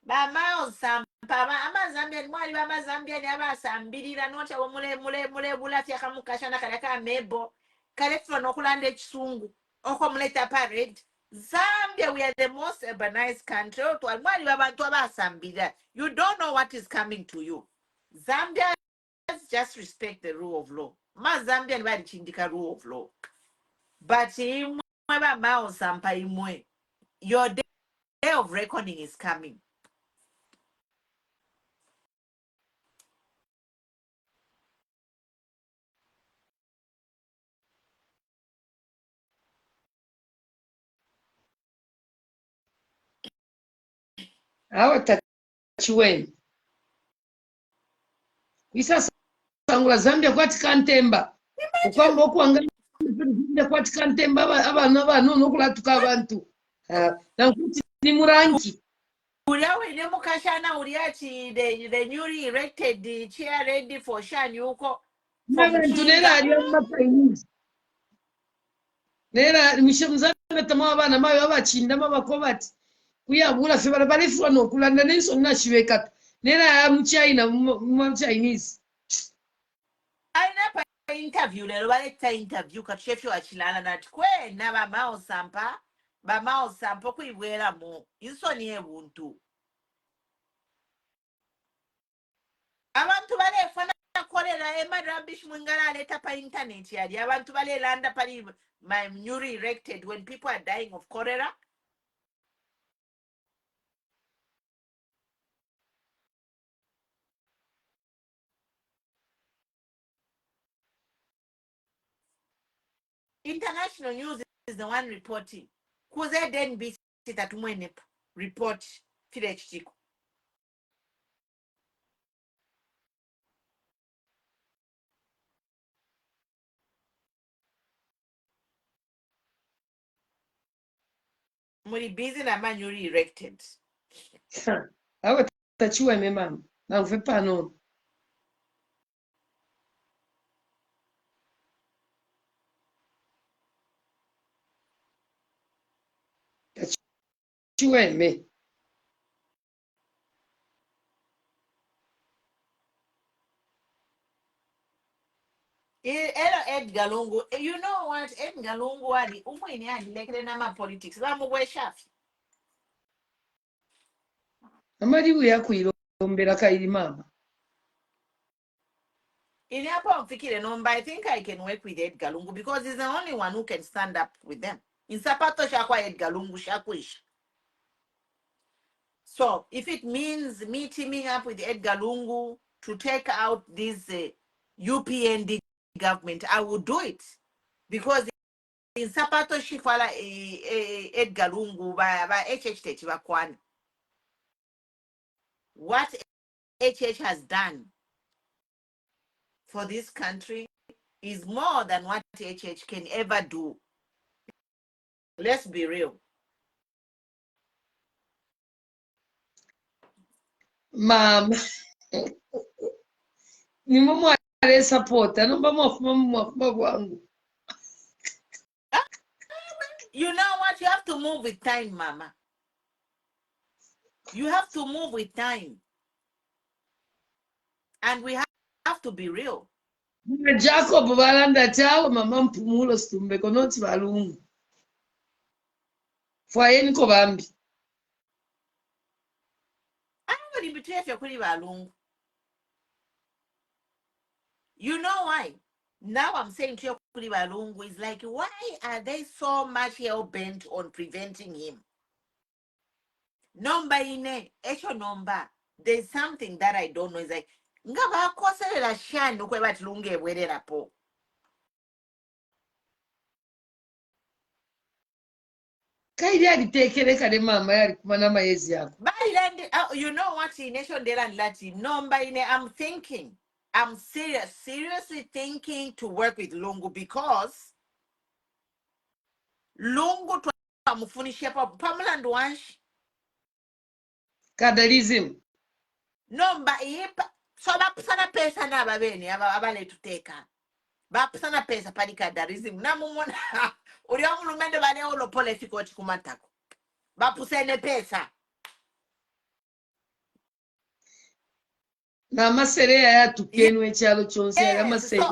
Bama osampa amazambia mwali bamazambia ni abasambirira nota mule bulafya kamukashana kalaka mebo kalefwa nokulanda ekisungu oko muleta parade. Zambia, we are the most urbanized country. Mwali babantu abasambirira. You don't know what is coming to you. Zambia, just respect the rule of law. Ma Zambia ni bali chindika rule of law. But imwe bama osampa imwe, your day of reckoning is coming. awa tachiweni kwisa sangula Zambia kwati kantemba ukwamba okuwanga kwati kantemba abana bano nokulatuka abantu nakuti ni murangi Uliawe ne mukashana uliachi the newly elected chair ready for Shan yuko abantu nera ali amapayinizi nera mishemuzana tama abana mayo abachinda mabakobati kuyabula fe barabalifwa nokulanda nenso nashibekata nera ya mu China mu Chinese interview lero baleta interview katushefyo wakilala nati kwena bamao sampa kwibweramu insoni ebuntu abantu balefana kolera emarabish mwingala aleta pa internet yali abantu balelanda pali newly erected when people are dying of cholera. International news is the one reporting. Kuze then be that when report chiko. Muri busy na man newly erected. Awe tachiwe me mama. Na ufe pano. Tachiwe me. Elo Edgar Lungu, you know what? Edgar Lungu wali umwini adilekele nama politics. Bamugwe shafi. Amari uya kuilombera kairi mama. In Japan, I think I can work with Edgar Lungu because he's the only one who can stand up with them. In Sapato Shakwa Edgar Lungu Shakwish. So if it means me teaming up with Edgar Lungu to take out this UPND government, I will do it. Because in Sapato Shifala Edgar Lungu by HH Bakwan. What HH has done for this country is more than what HH can ever do. Let's be real. Mama. Ni mama ale supporta, no mama wangu. You know what? You have to move with time, Mama. You have to move with time. And we have to be real. Jacob balanda chao mama mpumulo stumbe konoti balungu. Fwayeni ko bambi. You know why? Now I'm saying to you, is like, why are they so much hell bent on preventing him? Number in echo number. There's something that I don't know. It's like, ngaba koselela shano kwe batlunge wedera po. Kaidi alitekele kale mama yali kumana mayezi yako. You know what in nation there and Latin number in I'm thinking. I'm seriously thinking to work with Lungu because Lungu to amufunishe pa Pamela Ndwanshi. Kadalism. Number yepa so bapusana pesa na babeni abale tuteka. Bapusana pesa pali kadarism. Na mumona uri omulumende bale olo politiko chikumatako. Bapusene pesa. Na maserea ya tukenu echalo chonse ya maserea.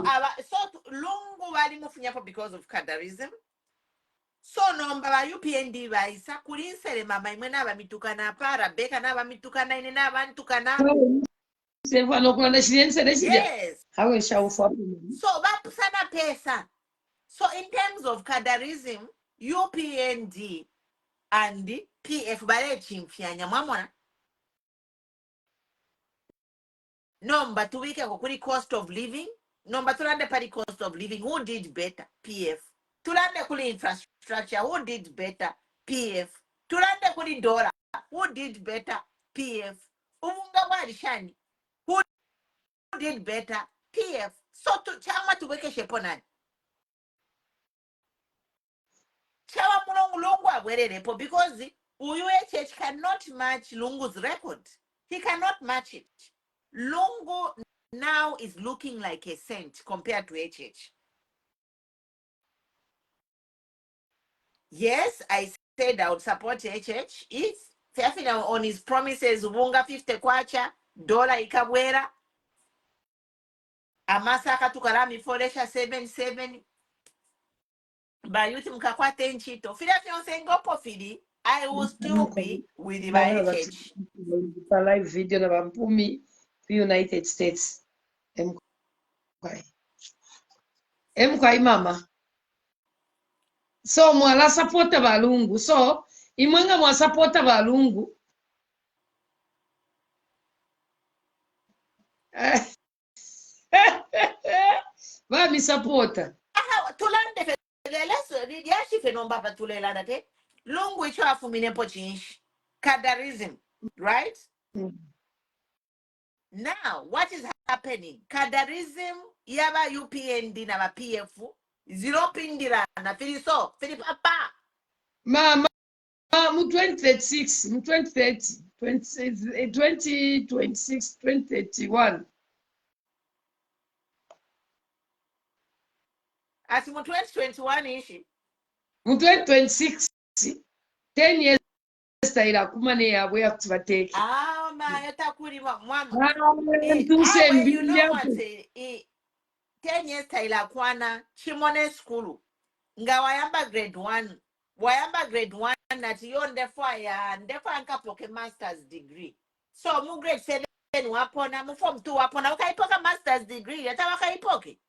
So Lungu bali mufunyapo because of kadarism. So nomba ba UPND baisa kulinsele mama imwe n'abamitukana para beka n'abamitukana ine n'abantukana. Sefa nokulanda shirensele shija. Yes. Hawe shaufa. So bapusana pesa. So in terms of kadarism, UPND and PF bale chimfianya mwamona. Number tuwike kukuri cost of living. Number tulande pari cost of living. Who did better? PF. Tulande kuli infrastructure. Who did better? PF. Tulande kuli dollar. Who did better? PF. Umunga wali shani. Who did better? PF. So chama tuweke sheponani. Chawa mulungu lungu agwererepo because UHH cannot match Lungu's record. He cannot match it. Lungu now is looking like a saint compared to HH. Yes, I said I would support HH. It's Fafina on his promises, Wunga 50 kwacha, dollar ikabwera. amasaka tukalami foresha 77 bayuti mkakwate nchito fila fyonse ngopo fili I will still be with the church. Live video na bampumi United States. Emkwai mama. So mwala supporta balungu. So imwenga mwa supporta balungu. Va mi supporta. Tulande fe leso yashi fe nomba patulela date. Lungu icho afumine po chinshi. Kadarism, right? Now, what is happening? Kadarism yaba UPND na ba PF zero pindira na fili so fili papa. Mama mu 2036, mu 2030, 2026, 2031. As mu 2021 ishi. Mu 2026, 10 years taira kumane yabwe yakubateke. Ah, ma yota kuri mama. You know what? 10 years taila kwana chimone school. Nga wayamba grade 1. Wayamba grade 1 nati yo ndefa ankapoke master's degree. So mu grade 7 wapona, mu form 2 wapona, wakaipoka master's degree, yata wakaipoke.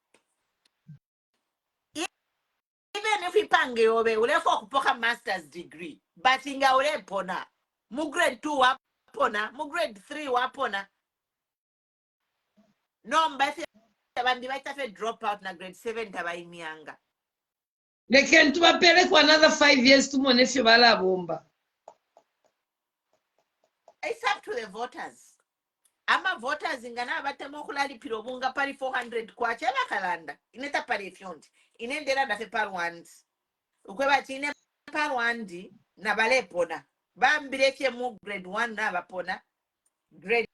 Even if ipange yobe, ulefo kupoka master's degree. But inga ule pona. Mu grade 2 wapona, mu grade 3 wapona. No, mbasi bandi baitafe drop out na grade 7 tabaimianga. Leken tubapele kwa another 5 years tumone fyo bala bomba. It's up to the voters. Ama voters ingana batemo kulali pilobunga pari 400 kwa chela kalanda. Ineta pari fyondi. Inendera da fe parwandi. Ukweba chine parwandi na bale pona. Bambireke mu grade 1 na bapona. Grade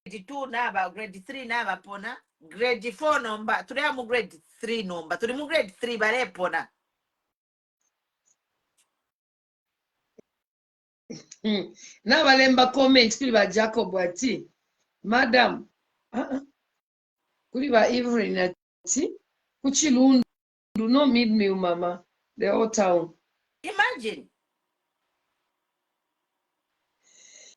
2 na ba grade 3 na bapona. Grade 4 nomba. Tuli mu grade 3 nomba. Tuli mu grade 3 bale pona. Na balemba comment kuri ba Jacob ati madam kuri ba Evelyn ati kuchilundu no meet me mama the whole town. Imagine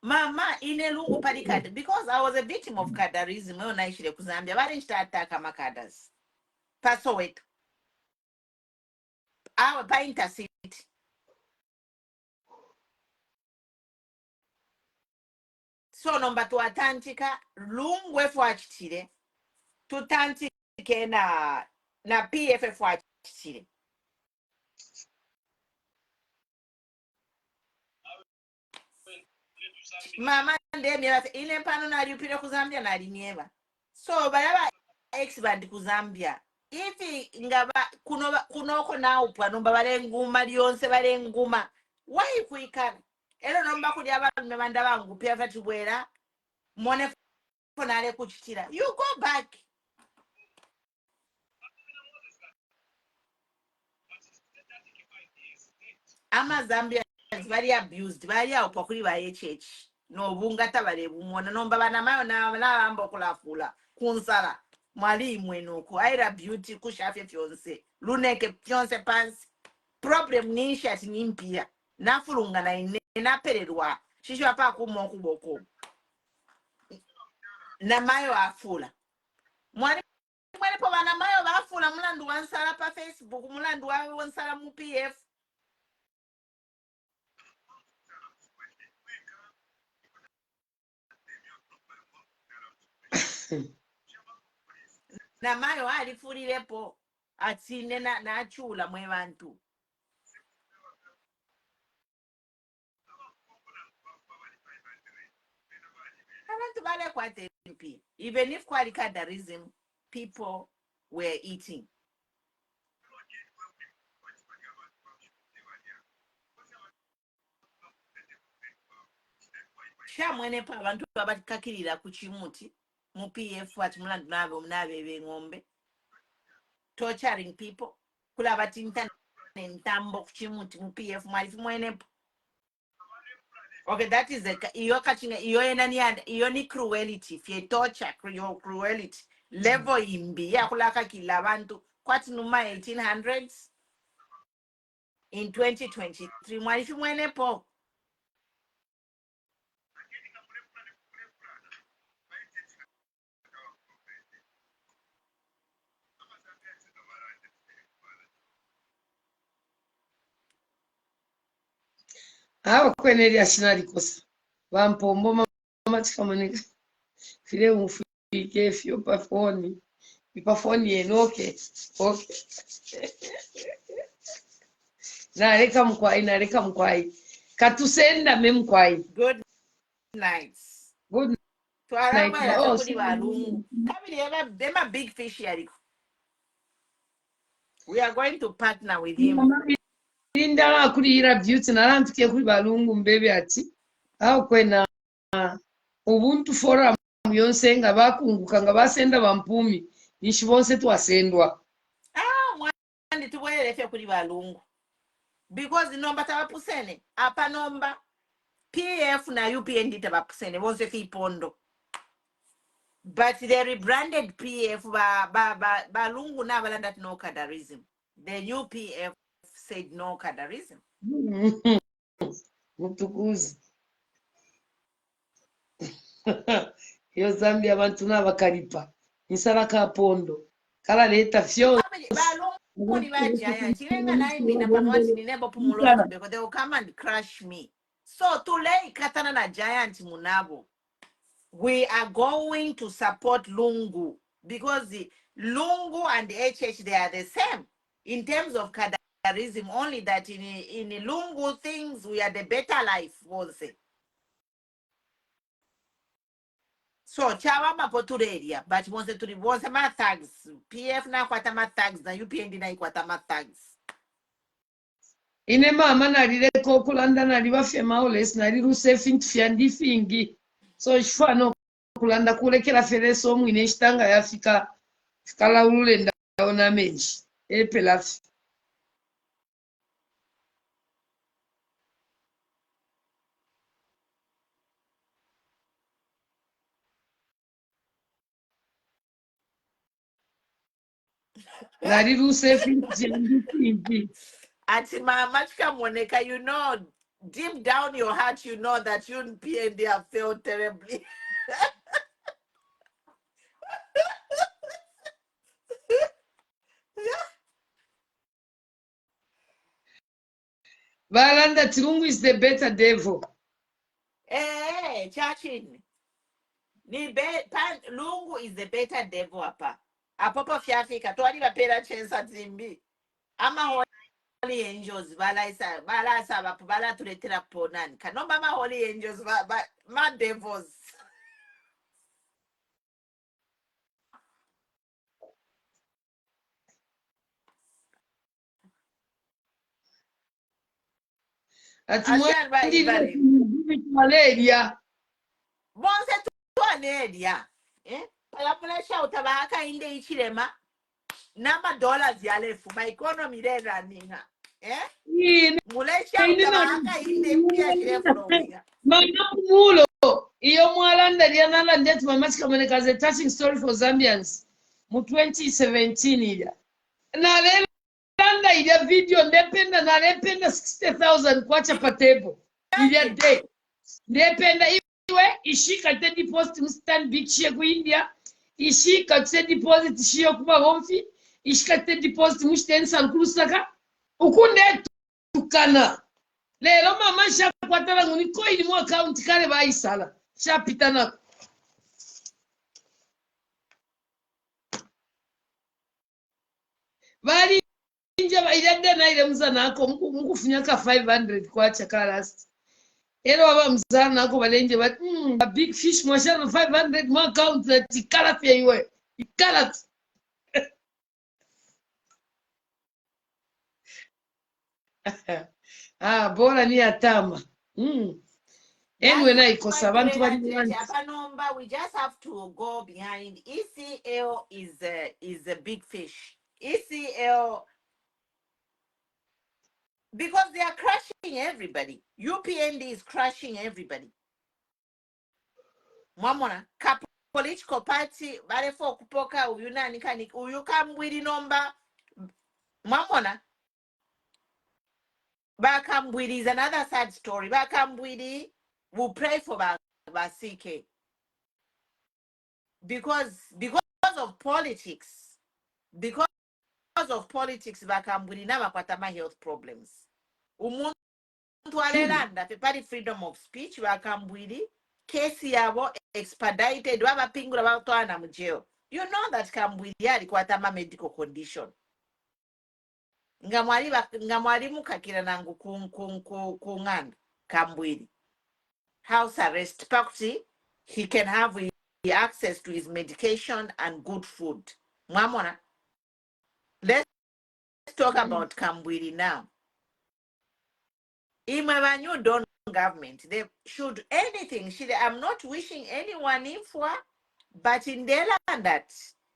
mama inelungu palikada because I was a victim of kadarism when I shire kuzambia bari attack makadas paso wetu awe pa intercity so nomba tuatantika lungwe fwachitire tutantike na PF fwachitire mama ndemye ile pano nali upira kuzambia nali nieva so bayaba expand kuzambia ifi ngaba kunoko na upwa nomba bale nguma lyonse bale nguma why kuikana ero nomba kuli abantu mebanda bangu pia fatubwera mone fonale kuchitira you go back ama Zambia very abused very upwa kuli ba HH no bungata bale bumona nomba bana mayo na ambo kulafula kunsala mwalimu enuko Ira beauty kushafye fyonse luneke fyonse pansi problem nishi ati nimpia nafulunga na ine napererwa shisho apa kumo kuboko na mayo afula mwalimu po bana mayo bafula mulandu wansala pa Facebook mulandu wansala mu PF na mayo alifulirepo atine na chula mwe bantu abantu bale kwa tempi even if kwali kadarism people were eating shamwene pa abantu abatikakirira ku kimuti mu PF ati mulandu nabe b'engombe torturing people kula batinta nentambo ku kimuti mu PF mwalifu mwene okay that is iyo kachinga iyo enani iyo ni cruelty fye torture your cruelty level imbi yakulaka kila abantu kwati numa 1800s in 2023 mwalifu mwenepo Hawa kweneli ashinalikosa vampombo mamachikamoneka file umfike fyo pafoni ipafoni yenoke okay. Naleka mkwai katusenda memkwai. Good night. Good night. Oh, them a big fish here. We are going to partner with him. Indala kulira beauty narantuke kuri balungu mbebe ati aho kwena ubuntu forum yonse nga bakunguka nga basenda bampumi nishi bonse twasendwa mwandi tubwerefye kuri balungu because nomba tabapusene apa nomba PF na UPND tabapusene bonse kipondo but they rebranded PF balungu na balanda no cadarism. The new PF said no cadarism. Mutukuzi yo Zambia abantu n'abakalipa nisala kapondo kala leta fyo balungu ni bajaya chilenga na imi na panwati ni nebo pumulofu because they will come and crush me. So tulei katana na giant munabo. We are going to support Lungu because the Lungu and the HH, they are the same in terms of cadarism, only that in the Lungu things, we are the better life, we'll say. So, chawa mapoture area, but once ma tags, PF na kwata ma tags, na UPND na ikwata ma tags. Ine mama nalile kokulanda naliba fema oles nalilu sefing fyandi fingi. So shfano kulanda kulekela fereso mwine shitanga yafika fikala ulule ndaona menji epelafi nalilu sefing fyandi fingi. Ati mama chikamoneka, you know, deep down your heart, you know that you and PND have failed terribly. Balanda Lungu is the better devil. Hey, chachin. Lungu is the better devil apa. Apopo fiafika. Tuwani wapera chensa zimbi. Ama holy angels. Bala sabapu. Bala tuletera ponani. Kanomba ma holy angels. Ma devils. Ati mwandi malaria. Bonse tuwanedia. Palapulesha utabaka inde ichilema. Nama dollars yalefu. My economy re running. Mulesha utabaka inde pia chilefu rowiga. Mama kumulo. Iyo mwalanda lianala ndeti mamachika mwenekaze touching story for Zambians. Mu 2017 ila. Na lelo landa ila video ndependa na lependa 60,000 kwacha patebo. Ila day. Ndependa iwe ishika te deposit mstan bichie ku India. Ishika te deposit shio kuba homfi. Ishika te deposit mshten sankurusaka. Ukunde tukana. Lelo mama shakwatala nguni koini mu account kale bayisala. Shapitana. Bali nje bayidde na ile mzana ako mukufunyaka 500 kwacha kalast. Ero baba mzana ako balenje ba a big fish mwashana 500 mu account that kala pia iwe. Ikala. Bora ni atama. Anyway, na ikosa abantu bali Apanomba, we just have to go behind. ECL is a big fish. ECL, because they are crushing everybody. UPND is crushing everybody. Mamona, political party balefo okupoka uyu nani kani uyu kambwiri nomba mwamona bakambwiri is another sad story. Bakambwiri will pray for basike because of politics, because of politics bakambwiri nabakwatama health problems. Umuntu alelanda pepali freedom of speech bakambwiri kesi yabo expedited babapingula batwana mu jail. You know that kambwiri alikwatama medical condition. Nga mwali mukakira nangu kunganda kambwiri house arrest pakti he can have access to his medication and good food. Mwamona, let's talk about kambwiri now. Imwe new don government, they should anything I'm not wishing anyone in for, but in the land that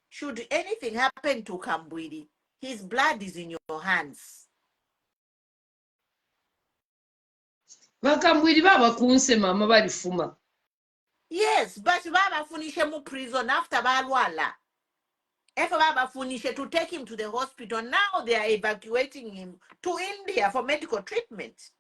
should anything happen to kambwiri, his blood is in your hands. Bakambwiri babakunse mama balifuma. Yes, but babafunishe mu prison after balwala. If babafunishe to take him to the hospital, now they are evacuating him to India for medical treatment.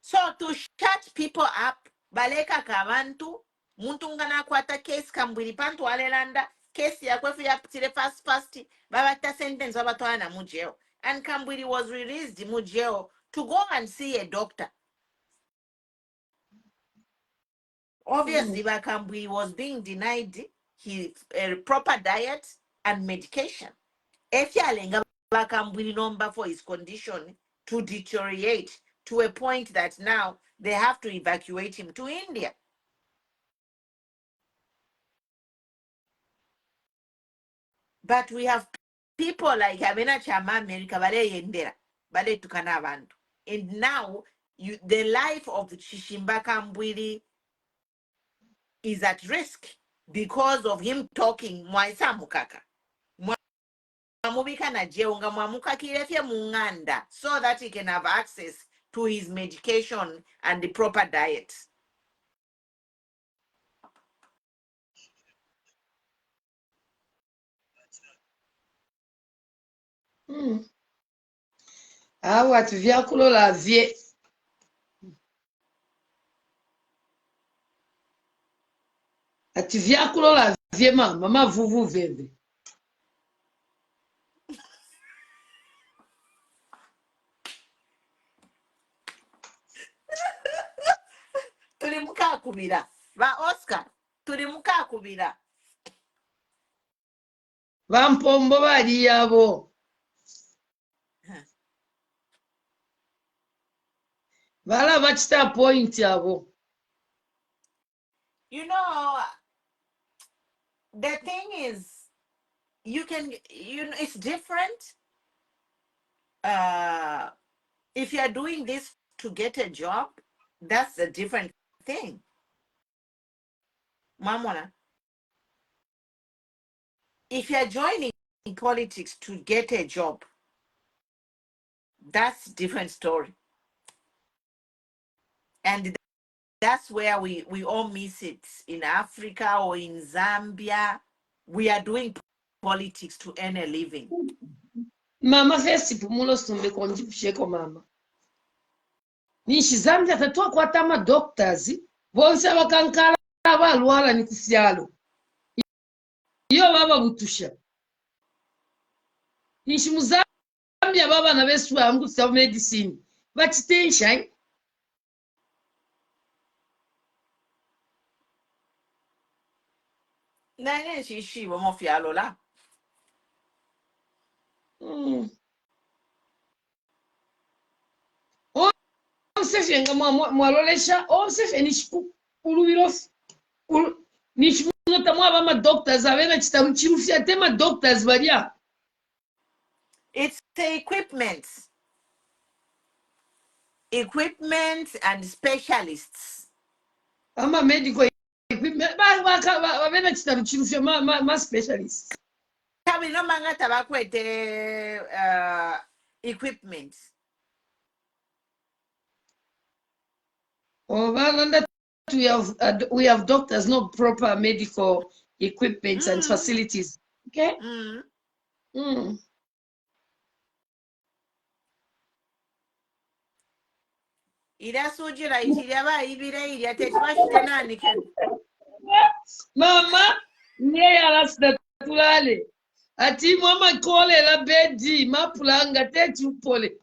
So to shut people up, baleka kabantu, muntu ngana kwata case kambwiri pantu alelanda, case ya kwefu ya ptile fast, babata sentence babatwana mu jail. And Kambwiri was released mu jail to go and see a doctor. Obviously, Kambwiri was being denied his proper diet and medication. If Kambwiri number for his condition to deteriorate to a point that now they have to evacuate him to India. But we have people like Abena Chama America, Bale Tukanavandu. And now the life of Chishimba Kambwiri is at risk because of him talking Mwaisa Mukaka. Mwamubika na jeunga mwamuka kirefye munganda so that he can have access to his medication and the proper diet. Awa tuvia kulola vie. Atuvia kulola vie mama vuvu veve. Tulimuka kubira. Ba Oscar, tulimuka kubira. Bampombo bali yabo. Bala bachita point yabo. You know, the thing is, it's different. If you're doing this to get a job, that's a different thing. Mamona, if you're joining politics to get a job, that's a different story. And that's where we all miss it. In Africa or in Zambia, we are doing politics to earn a living. Mama festi pumulo stumbe konji kusheko mama. Nishi Zambia tatua kwa tama doctors. Bonse wakankala balwala ni kufialo. Iyo baba butusha. Nishi muzambia baba na besu wa mgu self medicine. Bachitensha. Nane shishi wamo fialo la. Onsefe nga mwalolesha onsefe nishiku ulubirofi nishiku nota mwaba doctors abena chitamu chirufya tema doctors balia. It's the equipment and specialists. Ama medical equipment abena chitamu chirufya ma specialists. Kabi no manga tabakwete equipment. That we have doctors, not proper medical equipment and facilities. Okay. Ira sujira ichiraba ibire iria techbashite nani ken. Mama, niye yarasida tulale. Ati mama kole la bedi mapulanga teti upole.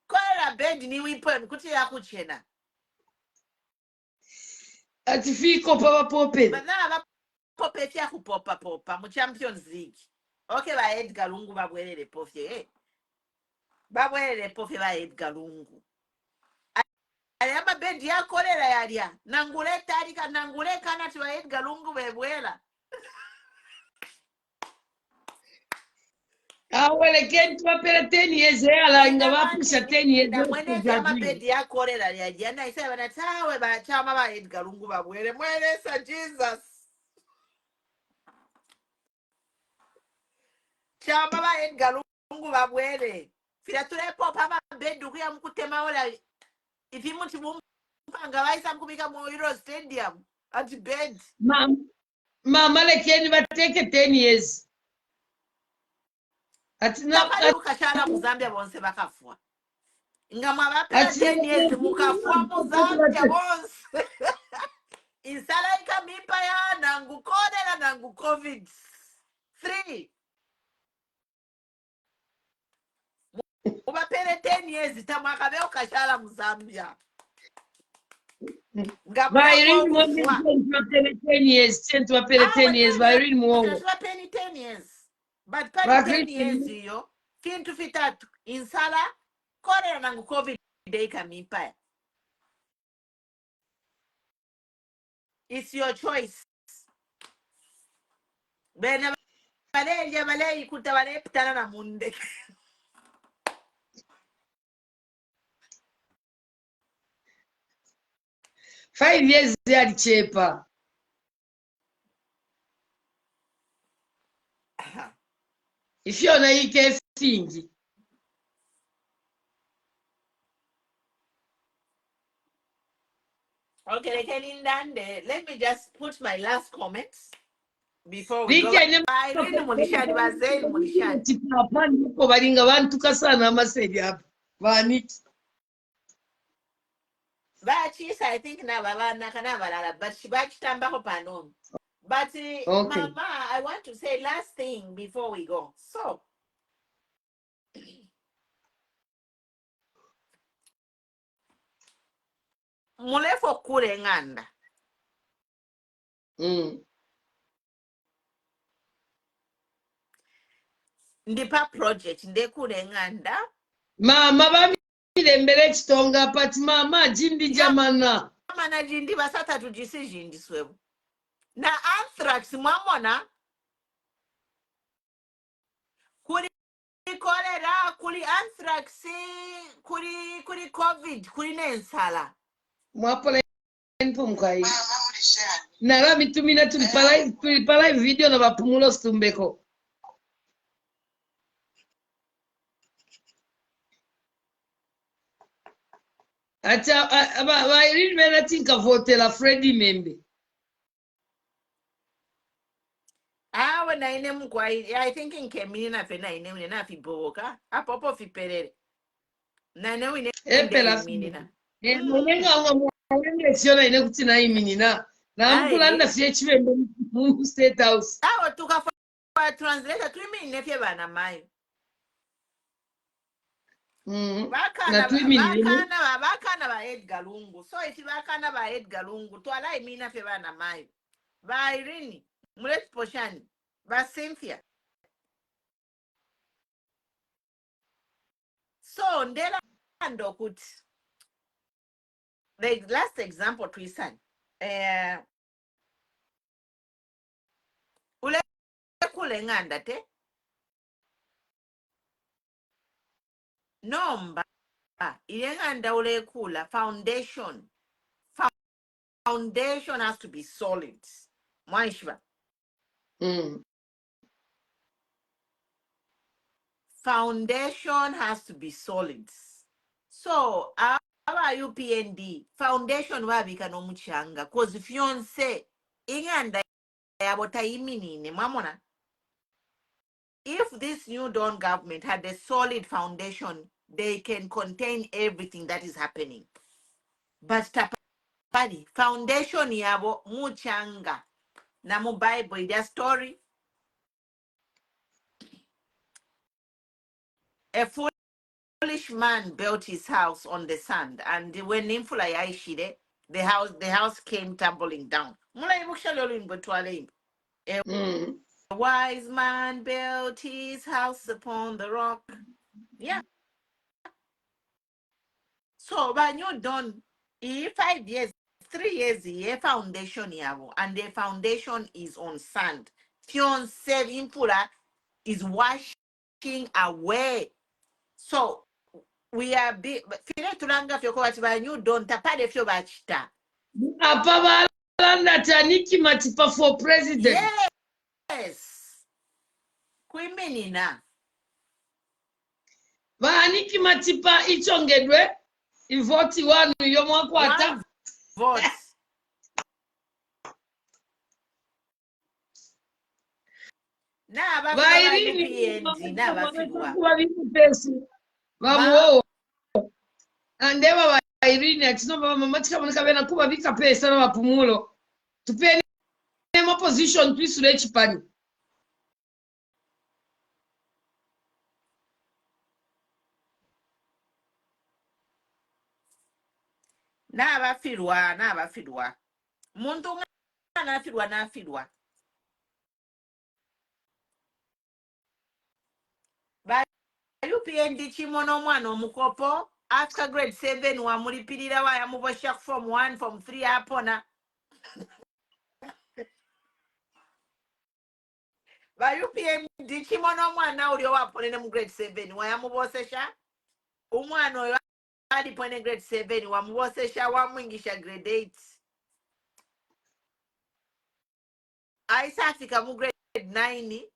Kola bedi ni wipen kuti yakuchena. Ati fiko papa pope. Bana pope tia kupopa popa mu Champions League. Okay, ba Edgar Lungu babwelele pofye. Babwelele pofye ba Edgar Lungu. Ayama bedi ya kolera yalia. Nangule tarika nangule kana tiwa Edgar Lungu bebwela. Awele kentu wapele 10 years ala inga wapusha 10 years. Na mwene kama bedi ya kolera yalia. Na isa wana tawe ba chama ba Edgar Lungu babwele. Mwene sa Jesus. Chama ba Edgar Lungu babwele. Fila tulepo pama bedu kuya mkutema ola. Ifi muti mumpanga waisa mkubika Moiro Stadium. At bed. Mama lekeni bateke 10 years. Tapali ukashala muzambia bonse bakafua. Ngama bapela 10 years mukafua muzambia bonse. Insala ikamipa ya nangu kodela nangu COVID. 3. Ubapele 10 years tamakabe ukashala muzambia. Vairini mwonge 10 years. 10 years. Vairini mwonge. 10 years. But pari 10 years yo. Kintu fitatu. Insala kodela nangu COVID ikamipa. It's your choice. Bena bale ikuta bale putana na munde. Five years yali chepa. If you're na ike fingi. Okay, let me just put my last comments before we go. Irene Mulishani bazeli Mulishani. Tipapani uko balinga bantuka sana amaseri hapa. Vaniti. Bachisa I think na baba nakana balala but bachitambako panon. But okay. Mama, I want to say last thing before we go. So mulefo kule nganda. Ndipa project ndekule nganda. Mama bamile mbele chitonga pati mama jindi jamana. Mama na jindi basata tujisi jindi swebu. Na anthrax mwamona kuri cholera, kuri anthrax, kuri COVID, kuri nensala. Mwapole npo mkai. Nara mitumina tulipala video na bapumulo stumbeko. Acha Irene mena tinka vote la Freddy Membe. When I name kwai, I think in Kemini na fe na name na fi boka. Apopo fi perere. Na ne we name de minina. Mwenenga mwenge siona ine kutina iminina. Na mkulanda fiye chive mu State House. Tuka fa translator tu mi ne fe bana mai. Bakana ba Edgar Lungu. So if bakana ba Edgar Lungu, to ala imina fe bana mai. Ba Irene, mulet poshani, ba Cynthia. So ndela ndo kut. The last example Twisan. Ule kule nganda te. Nomba ilenganda ule kula foundation has to be solid. Mwaishba. Foundation has to be solid. So our UPND foundation wabika no muchanga cause fiance inganda yabo tayiminine mwamona. If this new Dawn government had a solid foundation, they can contain everything that is happening. But tapari foundation yabo muchanga na mu Bible their story. A foolish man built his house on the sand, and when Nimfula yaishide, the house came tumbling down. A wise man built his house upon the rock. Yeah. So when you're done, 5 years, 3 years, a foundation yabo, and the foundation is on sand. Fiance Nimfula is washing away. So we are fine tulanga fyoko bati banyu don't tapade fyo bachita. Apa balanda taniki matipa for president. Yes. Kwimenina. Baniki matipa ichongedwe ivoti wanu yomwakwata. Votes. Na Vairini PND na bafidwa. Vamuo. Andeva Vairini atino mama chikamoneka bena kuba bika pesa na bapumulo. Tupeni mo position twisule chipani. Na bafidwa. Muntu na fidwa. Ba UPND chimono mwana omukopo after grade 7 wa mulipirira wa yamubosha form 1 form 3 apona. Ba UPND chimono mwana uli waponene mu grade 7 wa yamubosesha umwana oyo ali pone grade 7 wa mubosesha wa mwingisha grade 8 aisafika mu grade 9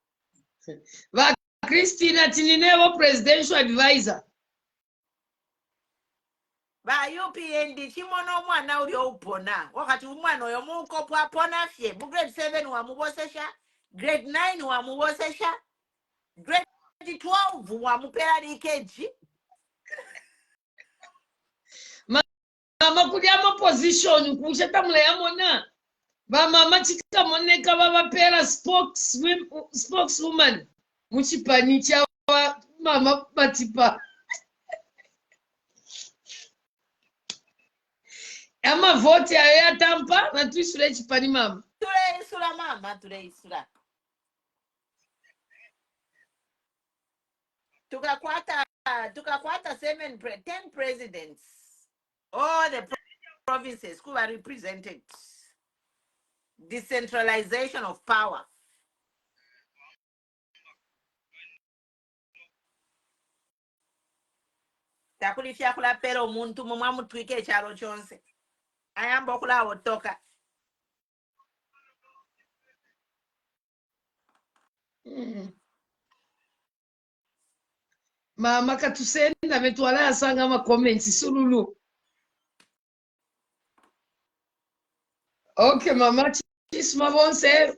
Va Christina Tininevo presidential advisor. ba UPND chimono mwana uli opona wakati umwana oyo mukopo apona fye mu grade 7 wa mubosesha grade 9 wa mubosesha grade 12 wa mupera likeji. Mama kuliamo position kusheta mule yamona. Ba mama chika moneka baba pera spokeswoman. Muchipani chawa mama matipa. Ama vote ya tampa na tuisule chipani mama. Ture isura mama, ture isura. Tukakwata 10 presidents. All the provinces who are represented. Decentralization of power. Takulifya kula pero muntu mumwa mutwike chalo chonse. Ayamba kula otoka. Mama katusenda metwala asanga ma comments sululu. Okay mama chisma bonse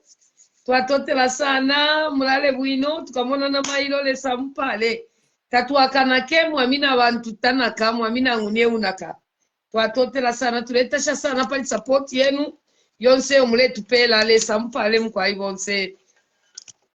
twatotela sana mulale bwino tukamona na mailo le sampale tatuakana kemu amina bantu tanaka amina ngune unaka twatotela sana tuletasha sana pali support yenu yonse omule tupela le sampale mkwai bonse